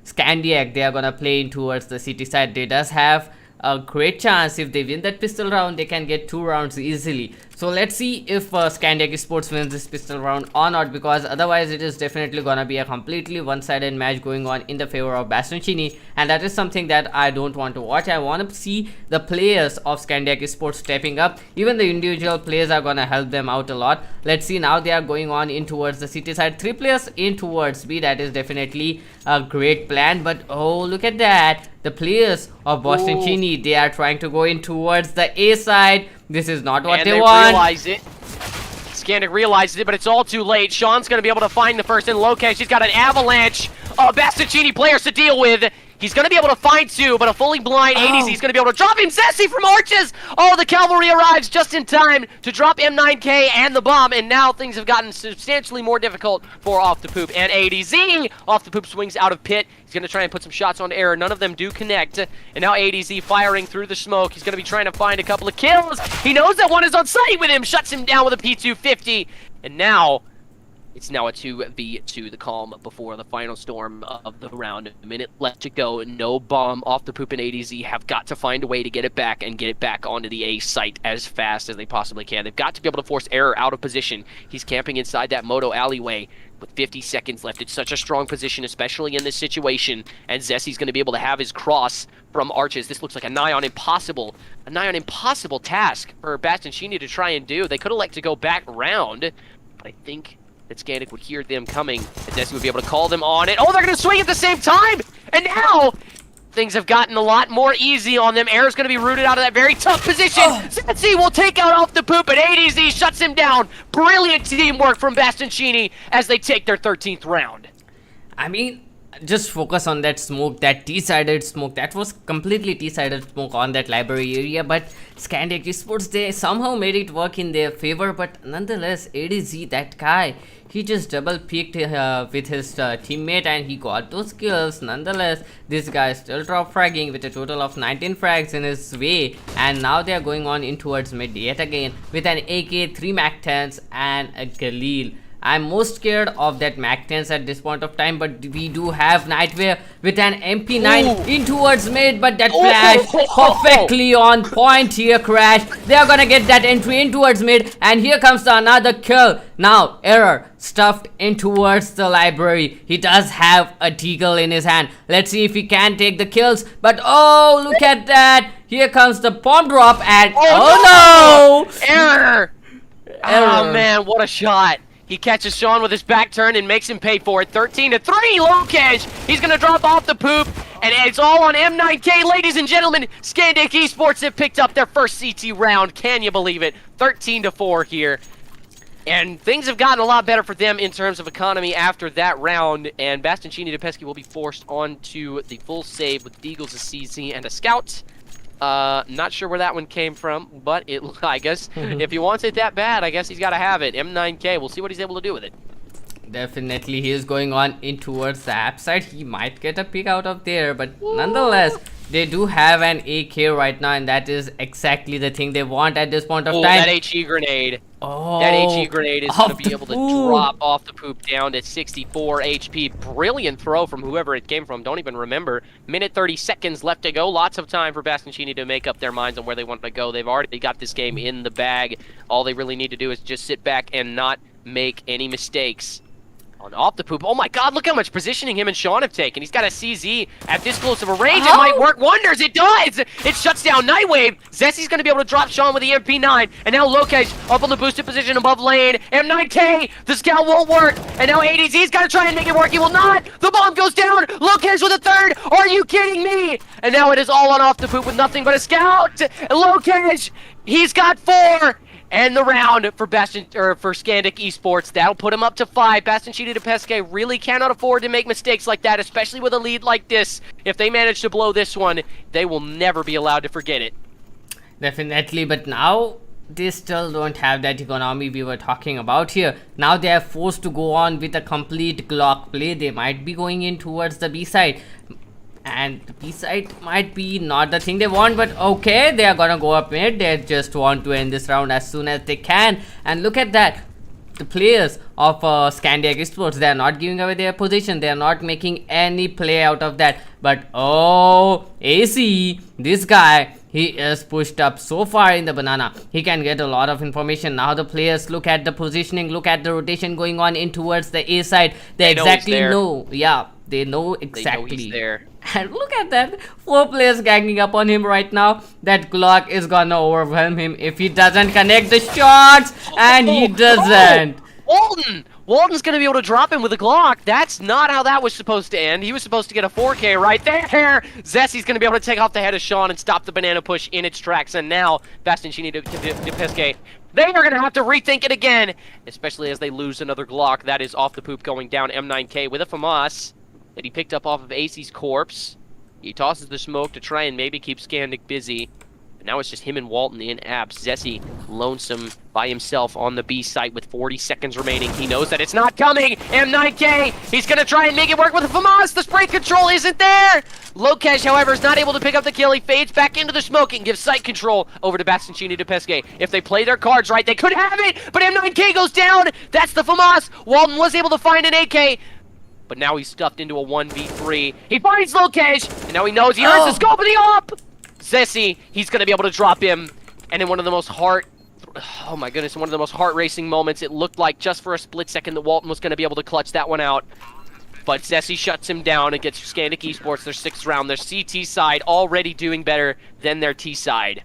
Scandic, they are gonna play in towards the city side. They does have a great chance. If they win that pistol round, they can get 2 rounds easily. So let's see if Scandic eSports wins this pistol round or not, because otherwise it is definitely gonna be a completely one-sided match going on in the favor of Bastoncini, and that is something that I don't want to watch. I want to see the players of Scandic eSports stepping up. Even the individual players are gonna help them out a lot. Let's see, now they are going on in towards the city side. 3 players in towards B. That is definitely a great plan, but oh, look at that. The players of Bastoncini, they are trying to go in towards the A side. This is not what they want. Realize it. Scandic realizes it, but it's all too late. Sean's going to be able to find the first in Lokesh. He's got an avalanche of Bastoncini players to deal with. He's going to be able to find 2, but a fully blind ADZ is going to be able to drop in Zessi from Arches. Oh, the cavalry arrives just in time to drop M9K and the bomb, and now things have gotten substantially more difficult for Off the Poop. And ADZ, Off the Poop swings out of pit. He's going to try and put some shots on air. None of them do connect. And now ADZ firing through the smoke. He's going to be trying to find a couple of kills. He knows that one is on site with him. Shuts him down with a P250. And now it's now a 2v2, the calm before the final storm of the round. A minute left to go. No bomb. Off the Poop and ADZ have got to find a way to get it back and get it back onto the A site as fast as they possibly can. They've got to be able to force Error out of position. He's camping inside that Moto alleyway with 50 seconds left. It's such a strong position, especially in this situation. And Zessi's going to be able to have his cross from Arches. This looks like a nigh on impossible task for Bastoncini to try and do. They could elect to go back round, but I think that Scandic would hear them coming, and Zessi would be able to call them on it. Oh, they're going to swing at the same time! And now, things have gotten a lot more easy on them. Air's going to be rooted out of that very tough position. Zessi will take out Off the Poop, and ADZ shuts him down. Brilliant teamwork from Bastoncini as they take their 13th round. I mean, just focus on that smoke, that T-sided smoke. That was completely T-sided smoke on that library area, but Scandic eSports, they somehow made it work in their favor. But nonetheless, ADZ, that guy, he just double peaked with his teammate, and he got those kills. Nonetheless, this guy still drop fragging with a total of 19 frags in his way, and now they are going on in towards mid yet again with an AK, 3 MAC-10s and a Galil. I'm most scared of that MAC-10s at this point of time, but we do have Nightwear with an MP9 in towards mid, but that flash perfectly on point here, Crash. They are gonna get that entry in towards mid, and here comes another kill. Now, Error stuffed in towards the library. He does have a deagle in his hand. Let's see if he can take the kills, but oh, look at that. Here comes the bomb drop, and oh no! Error! Oh man, what a shot. He catches Sean with his back turn and makes him pay for it. 13-3, Lokesh. He's going to drop Off the Poop, and it's all on M9K. Ladies and gentlemen, Scandic eSports have picked up their first CT round. Can you believe it? 13-4 here. And things have gotten a lot better for them in terms of economy after that round, and Bastoncini and Pesce will be forced onto the full save with Deagles, a CZ, and a Scout. Not sure where that one came from, but I guess if he wants it that bad, I guess he's got to have it. M9K, we'll see what he's able to do with it. Definitely, he is going on in towards the app side. He might get a pick out of there, but nonetheless, they do have an AK right now, and that is exactly the thing they want at this point of time. That HE grenade. Oh, that HE grenade is going to be able to drop Off the Poop down to 64 HP. Brilliant throw from whoever it came from. Don't even remember. Minute 30 seconds left to go. Lots of time for Bastoncini to make up their minds on where they want to go. They've already got this game in the bag. All they really need to do is just sit back and not make any mistakes. On Off the Poop. Oh my god, look how much positioning him and Sean have taken. He's got a CZ at this close of a range. It might work wonders. It does. It shuts down Nightwave. Zessi's going to be able to drop Sean with the MP9. And now Lokesh up on the boosted position above lane. M9K. The scout won't work. And now ADZ's got to try and make it work. He will not. The bomb goes down. Lokesh with a third. Are you kidding me? And now it is all on Off the Poop with nothing but a scout. Lokesh. He's got 4. And the round for Scandic eSports. That'll put him up to 5. Bastoncini and Pesce really cannot afford to make mistakes like that, especially with a lead like this. If they manage to blow this one, they will never be allowed to forget it. Definitely, but now they still don't have that economy we were talking about here. Now they are forced to go on with a complete Glock play. They might be going in towards the B side, and the B side might be not the thing they want, but okay, they are gonna go up mid. They just want to end this round as soon as they can. And look at that, the players of Scandic eSports, they are not giving away their position. They are not making any play out of that. But oh, AC, this guy, he is pushed up so far in the banana. He can get a lot of information. Now the players look at the positioning, look at the rotation going on in towards the A side. They exactly know. Yeah, they know exactly. They know he's there. And look at that, 4 players ganging up on him right now. That Glock is gonna overwhelm him if he doesn't connect the shots, and he doesn't. Walton's gonna be able to drop him with a Glock. That's not how that was supposed to end. He was supposed to get a 4K right there. Zessy's gonna be able to take off the head of Sean and stop the banana push in its tracks. And now Bastoncini to Pesce, they are gonna have to rethink it again, especially as they lose another Glock. That is off the poop going down. M9K with a FAMAS that he picked up off of AC's corpse. He tosses the smoke to try and maybe keep Scandic busy. But now it's just him and Walton in abs. Zessi lonesome by himself on the B site with 40 seconds remaining. He knows that it's not coming. M9K, he's gonna try and make it work with a FAMAS. The spray control isn't there. Lokesh, however, is not able to pick up the kill. He fades back into the smoke and gives sight control over to Bastoncini to Pesce. If they play their cards right, they could have it, but M9K goes down. That's the FAMAS. Walton was able to find an AK, but now he's stuffed into a 1v3. He finds Lokesh, and now he knows he earns the scope of the op. Zessi, he's going to be able to drop him, and in one of the most one of the most heart-racing moments, it looked like just for a split second that Walton was going to be able to clutch that one out. But Zessi shuts him down and gets Scandic eSports their 6th round. Their CT side already doing better than their T side.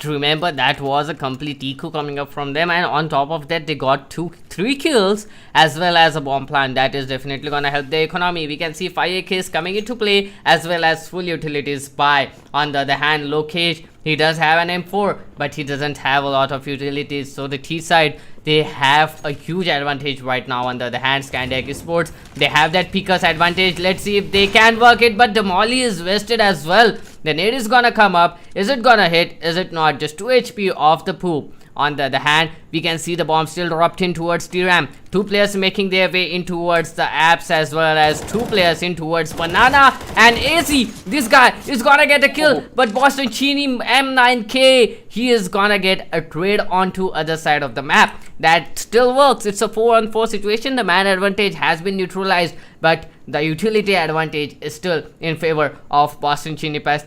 Remember, that was a complete eco coming up from them, and on top of that they got 3 kills as well as a bomb plant. That is definitely gonna help the economy. We can see 5 AKs coming into play as well as full utilities by, on the other hand, Lokesh, he does have an M4, but he doesn't have a lot of utilities. So the T side, they have a huge advantage right now. On the other hand, Scandic eSports, they have that Picas advantage. Let's see if they can work it, but the molly is wasted as well. The nade is gonna come up. Is it gonna hit? Is it not? Just 2 HP off the poop. On the other hand, we can see the bomb still dropped in towards T-Ram. 2 players making their way in towards the apps, as well as 2 players in towards Banana. And AC, this guy is gonna get a kill. But Bastoncini M9K, he is gonna get a trade onto other side of the map. That still works. It's a 4-on-4 situation. The man advantage has been neutralized, but the utility advantage is still in favor of Bastoncini Pesce.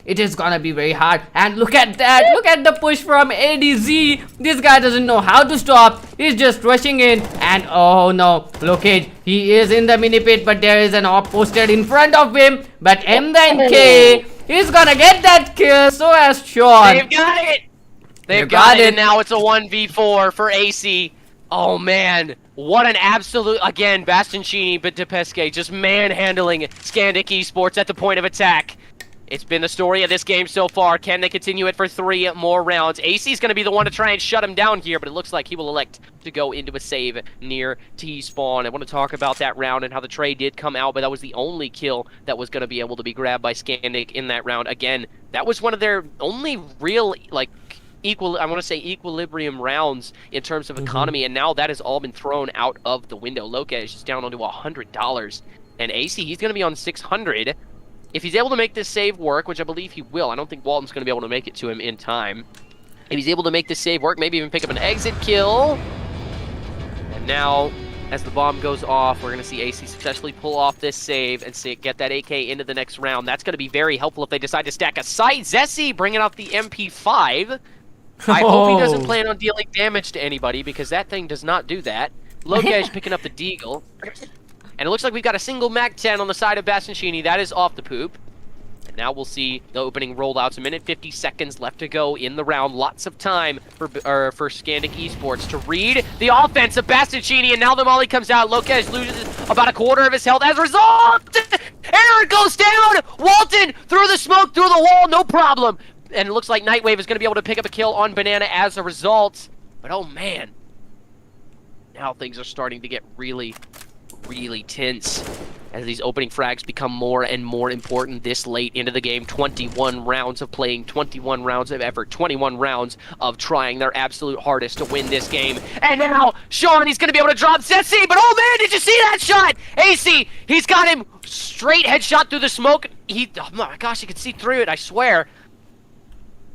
It is gonna be very hard. And look at that. Look at the push from ADZ. This guy doesn't know how to stop. He's just rushing in. And oh no, Lokesh, he is in the mini pit, but there is an op posted in front of him. But M9K, he's gonna get that kill. So has Sean. They've got it. They've got it. And now it's a 1v4 for AC. Oh man, what an absolute, again, Bastoncini but Pesce just manhandling Scandic eSports at the point of attack. It's been the story of this game so far. Can they continue it for 3 more rounds? AC's going to be the one to try and shut him down here, but it looks like he will elect to go into a save near T-spawn. I want to talk about that round and how the trade did come out, but that was the only kill that was going to be able to be grabbed by Scandic in that round. Again, that was one of their only real, like, equilibrium rounds in terms of economy, and now that has all been thrown out of the window. Lokesh is down onto $100, and AC, he's going to be on 600. If he's able to make this save work, which I believe he will, I don't think Walton's going to be able to make it to him in time. If he's able to make this save work, maybe even pick up an exit kill. And now, as the bomb goes off, we're going to see AC successfully pull off this save and get that AK into the next round. That's going to be very helpful if they decide to stack a site. Zessi bringing out the MP5. I hope he doesn't plan on dealing damage to anybody, because that thing does not do that. Lokesh picking up the Deagle. And it looks like we've got a single MAC-10 on the side of Bastoncini. That is off the poop. And now we'll see the opening rollouts. 1:50 seconds left to go in the round. Lots of time for Scandic eSports to read the offense of Bastoncini. And now the molly comes out. Lokesh loses about a quarter of his health. As a result, Aaron goes down. Walton through the smoke, through the wall, no problem. And it looks like Nightwave is going to be able to pick up a kill on Banana as a result. But oh man, now things are starting to get really tense as these opening frags become more and more important this late into the game. 21 rounds of playing, 21 rounds of effort, 21 rounds of trying their absolute hardest to win this game. And now, Sean, he's going to be able to drop Zetsi, but oh man, did you see that shot? AC, he's got him straight headshot through the smoke. Oh my gosh, you can see through it, I swear.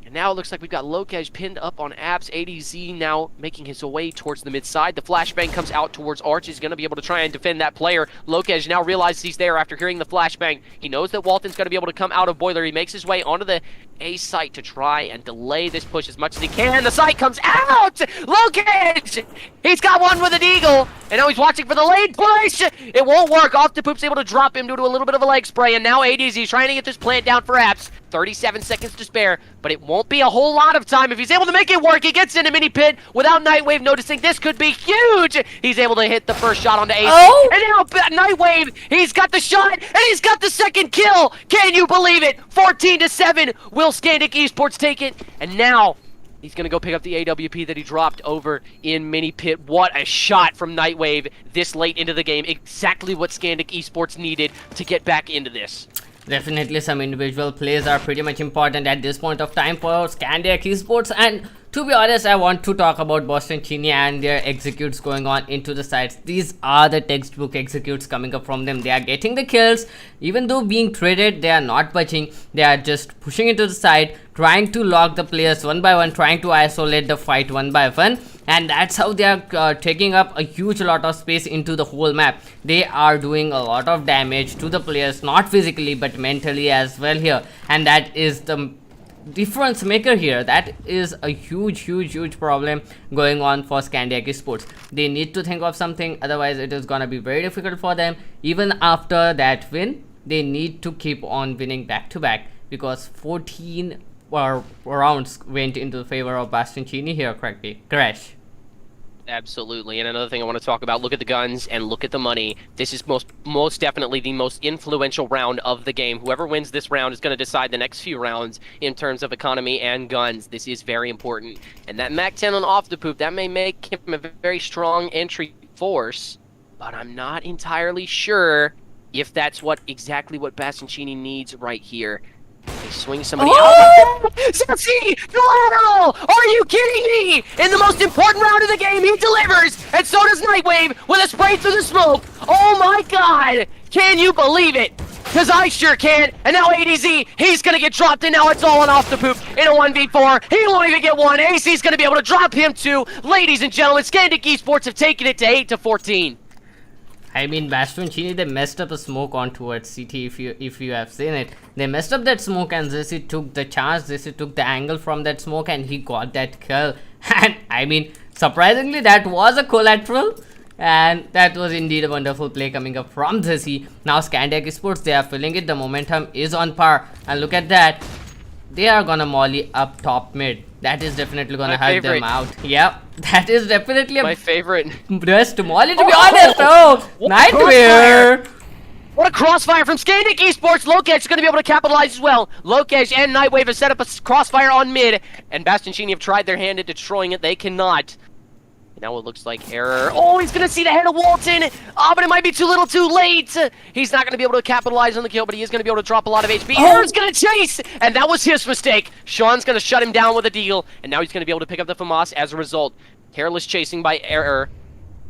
And now it looks like we've got Lokej pinned up on Abs. ADZ now making his way towards the mid side. The flashbang comes out towards Arch. He's going to be able to try and defend that player. Lokej now realizes he's there after hearing the flashbang. He knows that Walton's going to be able to come out of Boiler. He makes his way onto the A site to try and delay this push as much as he can. The site comes out! Lokej! He's got one with an eagle, and now he's watching for the lane push! It won't work. Off the Poop's able to drop him due to a little bit of a leg spray, and now ADZ trying to get this plant down for Abs. 37 seconds to spare, but it won't be a whole lot of time. If he's able to make it work, he gets into mini pit without Nightwave noticing. This could be huge. He's able to hit the first shot onto AC. Oh! And now Nightwave, he's got the shot, and he's got the second kill. Can you believe it? 14-7. Will Scandic eSports take it? And now he's going to go pick up the AWP that he dropped over in mini pit. What a shot from Nightwave this late into the game. Exactly what Scandic eSports needed to get back into this. Definitely some individual plays are pretty much important at this point of time for Scandic eSports, and to be honest, I want to talk about Bastoncini and their executes going on into the sides. These are the textbook executes coming up from them. They are getting the kills, even though being traded, they are not budging. They are just pushing into the side, trying to lock the players one by one, trying to isolate the fight one by one, and that's how they are taking up a huge lot of space into the whole map. They are doing a lot of damage to the players, not physically but mentally as well here, and that is the difference maker here. That is a huge problem going on for Scandic eSports. They need to think of something, otherwise it is gonna be very difficult for them. Even after that win, they need to keep on winning back to back, because 14 rounds went into the favor of Bastoncini here. Correct me, Crash. Absolutely, and another thing I want to talk about, look at the guns and look at the money. This is most definitely the most influential round of the game. Whoever wins this round is going to decide the next few rounds in terms of economy and guns. This is very important. And that MAC-10 on Off the Poop, that may make him a very strong entry force, but I'm not entirely sure if that's exactly what Bastoncini needs right here. They swing somebody out. Zetsi! Delano! Are you kidding me? In the most important round of the game, he delivers! And so does Nightwave with a spray through the smoke! Oh my god! Can you believe it? Because I sure can. And now ADZ, he's going to get dropped, and now it's all on Off the Poop in a 1v4. He won't even get one. AC's going to be able to drop him too. Ladies and gentlemen, Scandic eSports have taken it to 8-14. I mean, Bastoncini, they messed up a smoke on towards CT. If you have seen it, they messed up that smoke, and Zetsi took the chance. Zetsi took the angle from that smoke, and he got that kill. And I mean, surprisingly, that was a collateral, and that was indeed a wonderful play coming up from Zetsi. Now Scandic eSports, they are feeling it. The momentum is on par, and look at that. They are gonna molly up top mid. That is definitely gonna help them out. Yep, that is definitely my favorite. Best molly, to be honest. Oh, Nightmare! What a crossfire from Scandic eSports. Lokej is going to be able to capitalize as well. Lokej and Nightwave have set up a crossfire on mid, and Bastoncini have tried their hand at destroying it. They cannot. Now it looks like error. Oh, he's going to see the head of Walton. Oh, but it might be too little too late. He's not going to be able to capitalize on the kill, but he is going to be able to drop a lot of HP. Error's going to chase, and that was his mistake. Sean's going to shut him down with a deal, and now he's going to be able to pick up the FAMAS as a result. Careless chasing by error.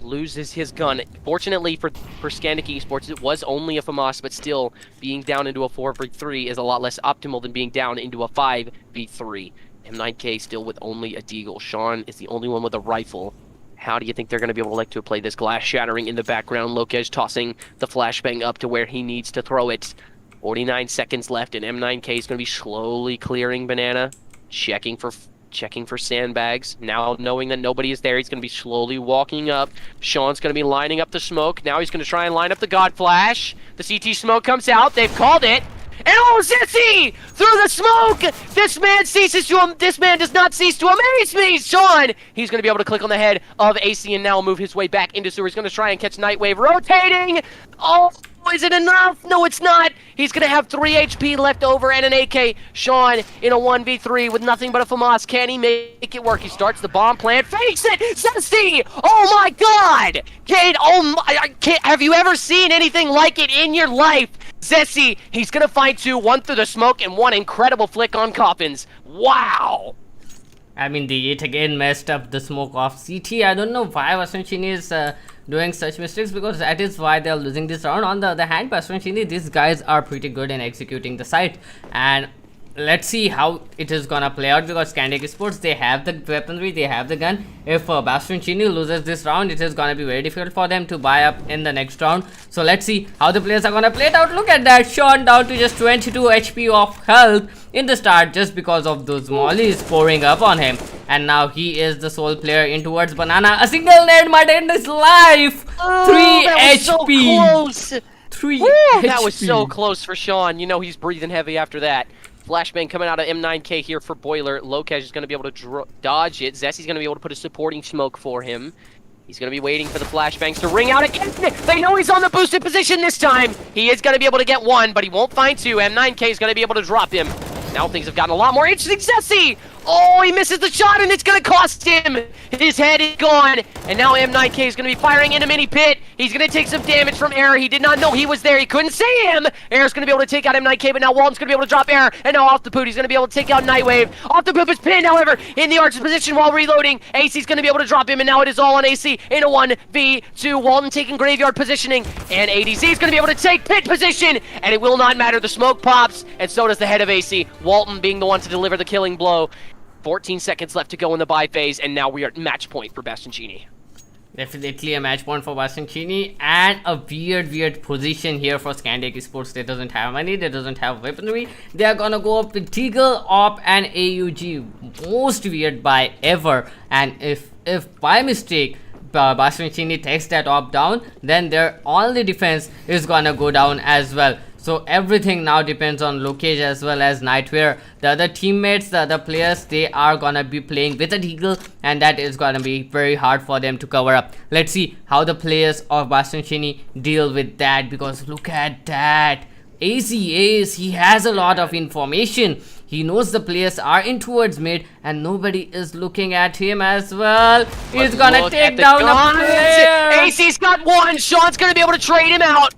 Loses his gun. Fortunately for Scandic eSports, it was only a FAMAS, but still, being down into a 4v3 is a lot less optimal than being down into a 5v3. M9K still with only a deagle. Sean is the only one with a rifle. How do you think they're going to be able to elect to play this? Glass shattering in the background. Lokej tossing the flashbang up to where he needs to throw it. 49 seconds left, and M9K is going to be slowly clearing Banana. Checking for sandbags. Now knowing that nobody is there, he's going to be slowly walking up. Sean's going to be lining up the smoke. Now he's going to try and line up the God Flash. The CT smoke comes out. They've called it. And oh, Zetsi! Through the smoke! This man does not cease to amaze me! Sean! He's going to be able to click on the head of AC and now move his way back into sewer. He's going to try and catch Nightwave rotating! Oh, is it enough? No, it's not. He's going to have 3 HP left over and an AK. Sean in a 1v3 with nothing but a FAMAS. Can he make it work? He starts the bomb plant. Fakes it! Zesty! Oh my god! Kate, oh my... have you ever seen anything like it in your life? Zesty, he's going to find 2, 1 through the smoke, and 1 incredible flick on Coffins. Wow! I mean, they yet again messed up the smoke of CT. I don't know why Bastoncini is doing such mistakes, because that is why they're losing this round. On the other hand, Bastoncini, these guys are pretty good in executing the site, and let's see how it is gonna play out, because Scandic eSports, they have the weaponry, they have the gun. If Bastoncini loses this round, it is gonna be very difficult for them to buy up in the next round. So let's see how the players are gonna play it out. Look at that, Sean down to just 22 HP of health in the start, just because of those mollies pouring up on him. And now he is the sole player in towards Banana. A single nade might end his life. 3 HP. So close. 3 Woo, HP. that was so close for Sean. You know he's breathing heavy after that. Flashbang coming out of M9K here for Boiler. Locaj is going to be able to dodge it. Zessy's going to be able to put a supporting smoke for him. He's going to be waiting for the flashbangs to ring out again. They know he's on the boosted position this time. He is going to be able to get 1, but he won't find 2. M9K is going to be able to drop him. Now things have gotten a lot more interesting. Zessy! Oh, he misses the shot, and it's going to cost him. His head is gone. And now M9K is going to be firing in a mini pit. He's going to take some damage from Air. He did not know he was there. He couldn't see him. Air's going to be able to take out M9K, but now Walton's going to be able to drop Air. And now off the poop, he's going to be able to take out Nightwave. Off the poop is pinned, however, in the Archer's position while reloading. AC's going to be able to drop him, and now it is all on AC in a 1v2. Walton taking graveyard positioning, and ADZ is going to be able to take pit position, and it will not matter. The smoke pops, and so does the head of AC. Walton being the one to deliver the killing blow. 14 seconds left to go in the buy phase, and now we are at match point for Bastoncini. Definitely a match point for Bastoncini, and a weird position here for Scandic eSports. They doesn't have money, they doesn't have weaponry. They are gonna go up with Deagle, Op, and AUG. Most weird buy ever. And if by mistake Bastoncini takes that Op down, then their only defense is gonna go down as well. So everything now depends on Locaj as well as Nightwear. The other teammates, the other players, they are gonna be playing with a Deagle, and that is gonna be very hard for them to cover up. Let's see how the players of Bastoncini deal with that, because look at that. AC he has a lot of information. He knows the players are in towards mid, and nobody is looking at him as well. He's gonna take down a player. AC's got 1. Sean's gonna be able to trade him out.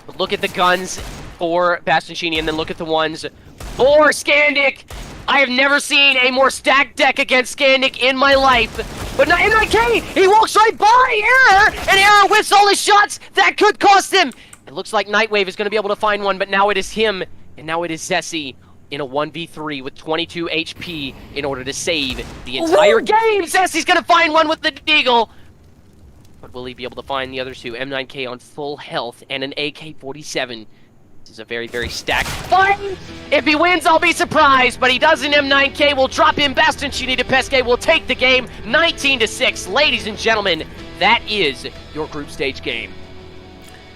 But look at the guns for Bastoncini, and then look at the ones for Scandic. I have never seen a more stacked deck against Scandic in my life. But not M9K, he walks right by Error, and Error whiffs all his shots. That could cost him. It looks like Nightwave is going to be able to find one, but now it is him, and now it is Zessy in a 1v3 with 22 HP in order to save the entire game. Zessy's going to find one with the Deagle. But will he be able to find the other 2? M9K on full health and an AK-47. This is a very stacked fight. If he wins, I'll be surprised, but he doesn't. M9K will drop him. Bastoncini to Pesce will take the game 19-6. Ladies and gentlemen, that is your group stage game.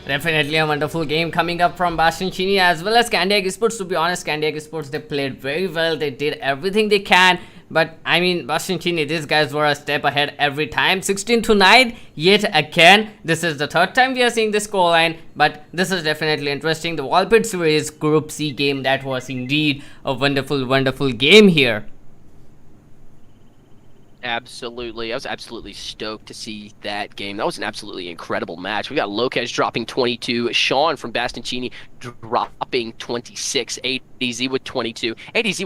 Definitely a wonderful game coming up from Bastoncini as well as Scandic eSports. To be honest, Scandic eSports, they played very well. They did everything they can. But I mean, Bastoncini, these guys were a step ahead every time. 16-9 yet again. This is the 3rd time we are seeing this scoreline, but this is definitely interesting. The Volpid series Group C game, that was indeed a wonderful game here. Absolutely. I was absolutely stoked to see that game. That was an absolutely incredible match. We got Locaj dropping 22, Sean from Bastoncini dropping 26, ADZ with 22. ADZ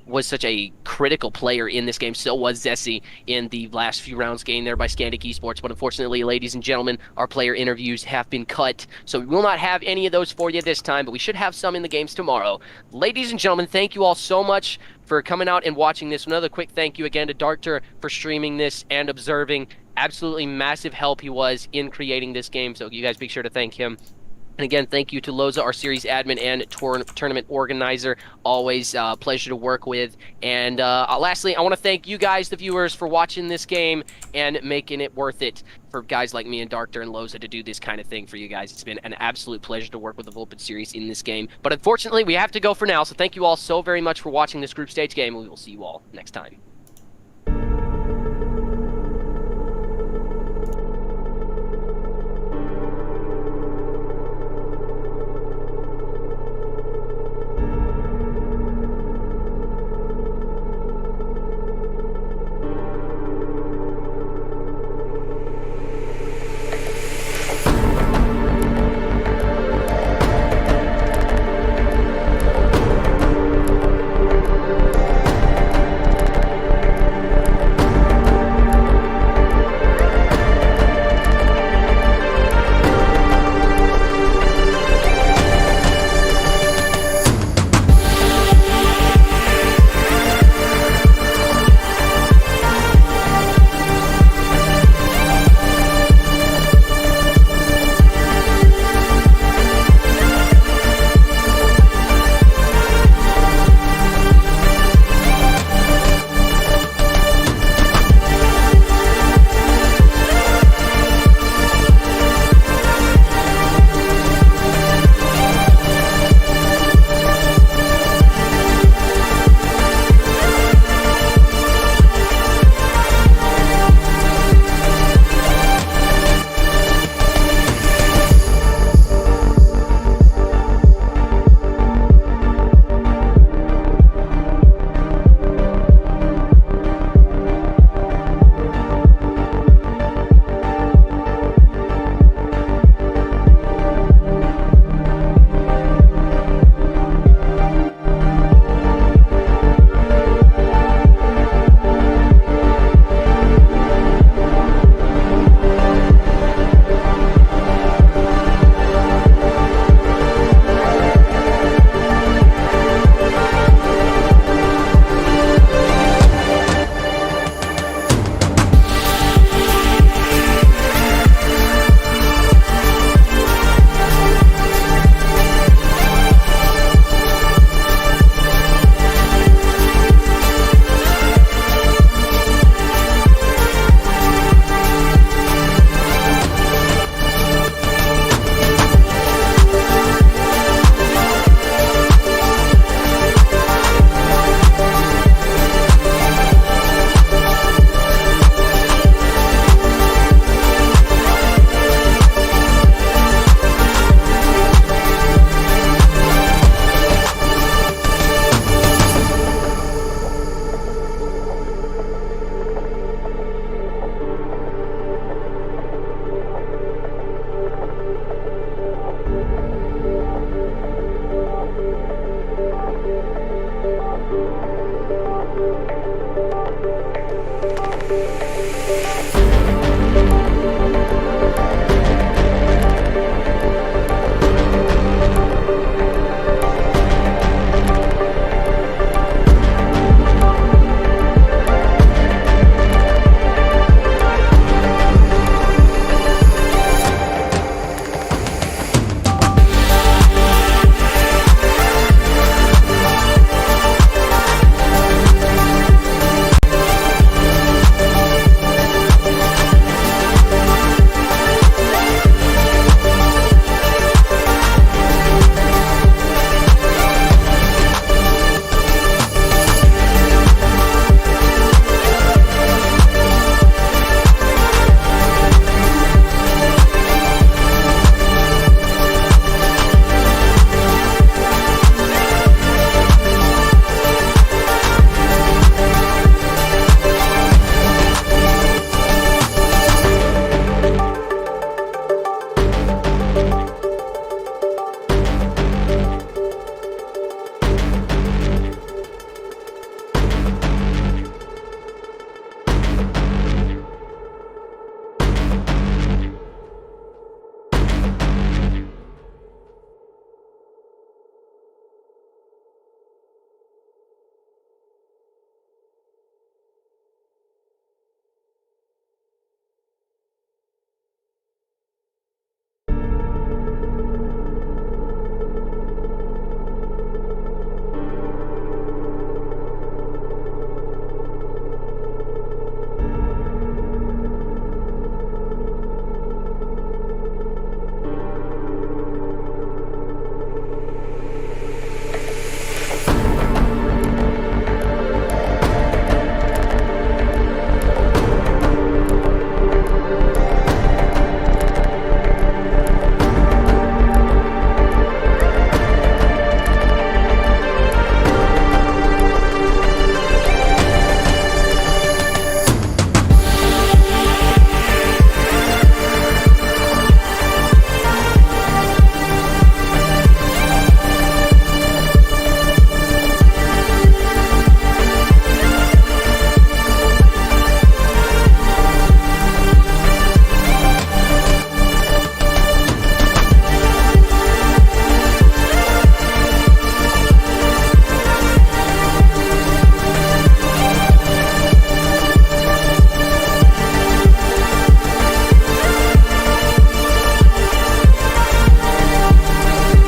was such a critical player in this game. So was Zessy in the last few rounds gained there by Scandic eSports. But unfortunately, ladies and gentlemen, our player interviews have been cut. So we will not have any of those for you this time, but we should have some in the games tomorrow. Ladies and gentlemen, thank you all so much for coming out and watching this. Another quick thank you again to Darkter for streaming this and observing. Absolutely massive help he was in creating this game. So you guys be sure to thank him. And again, thank you to Loza, our series admin and tournament organizer. Always a pleasure to work with. And lastly, I want to thank you guys, the viewers, for watching this game and making it worth it for guys like me and Darkter and Loza to do this kind of thing for you guys. It's been an absolute pleasure to work with the Volpid series in this game. But unfortunately, we have to go for now. So thank you all so very much for watching this group stage game. We will see you all next time.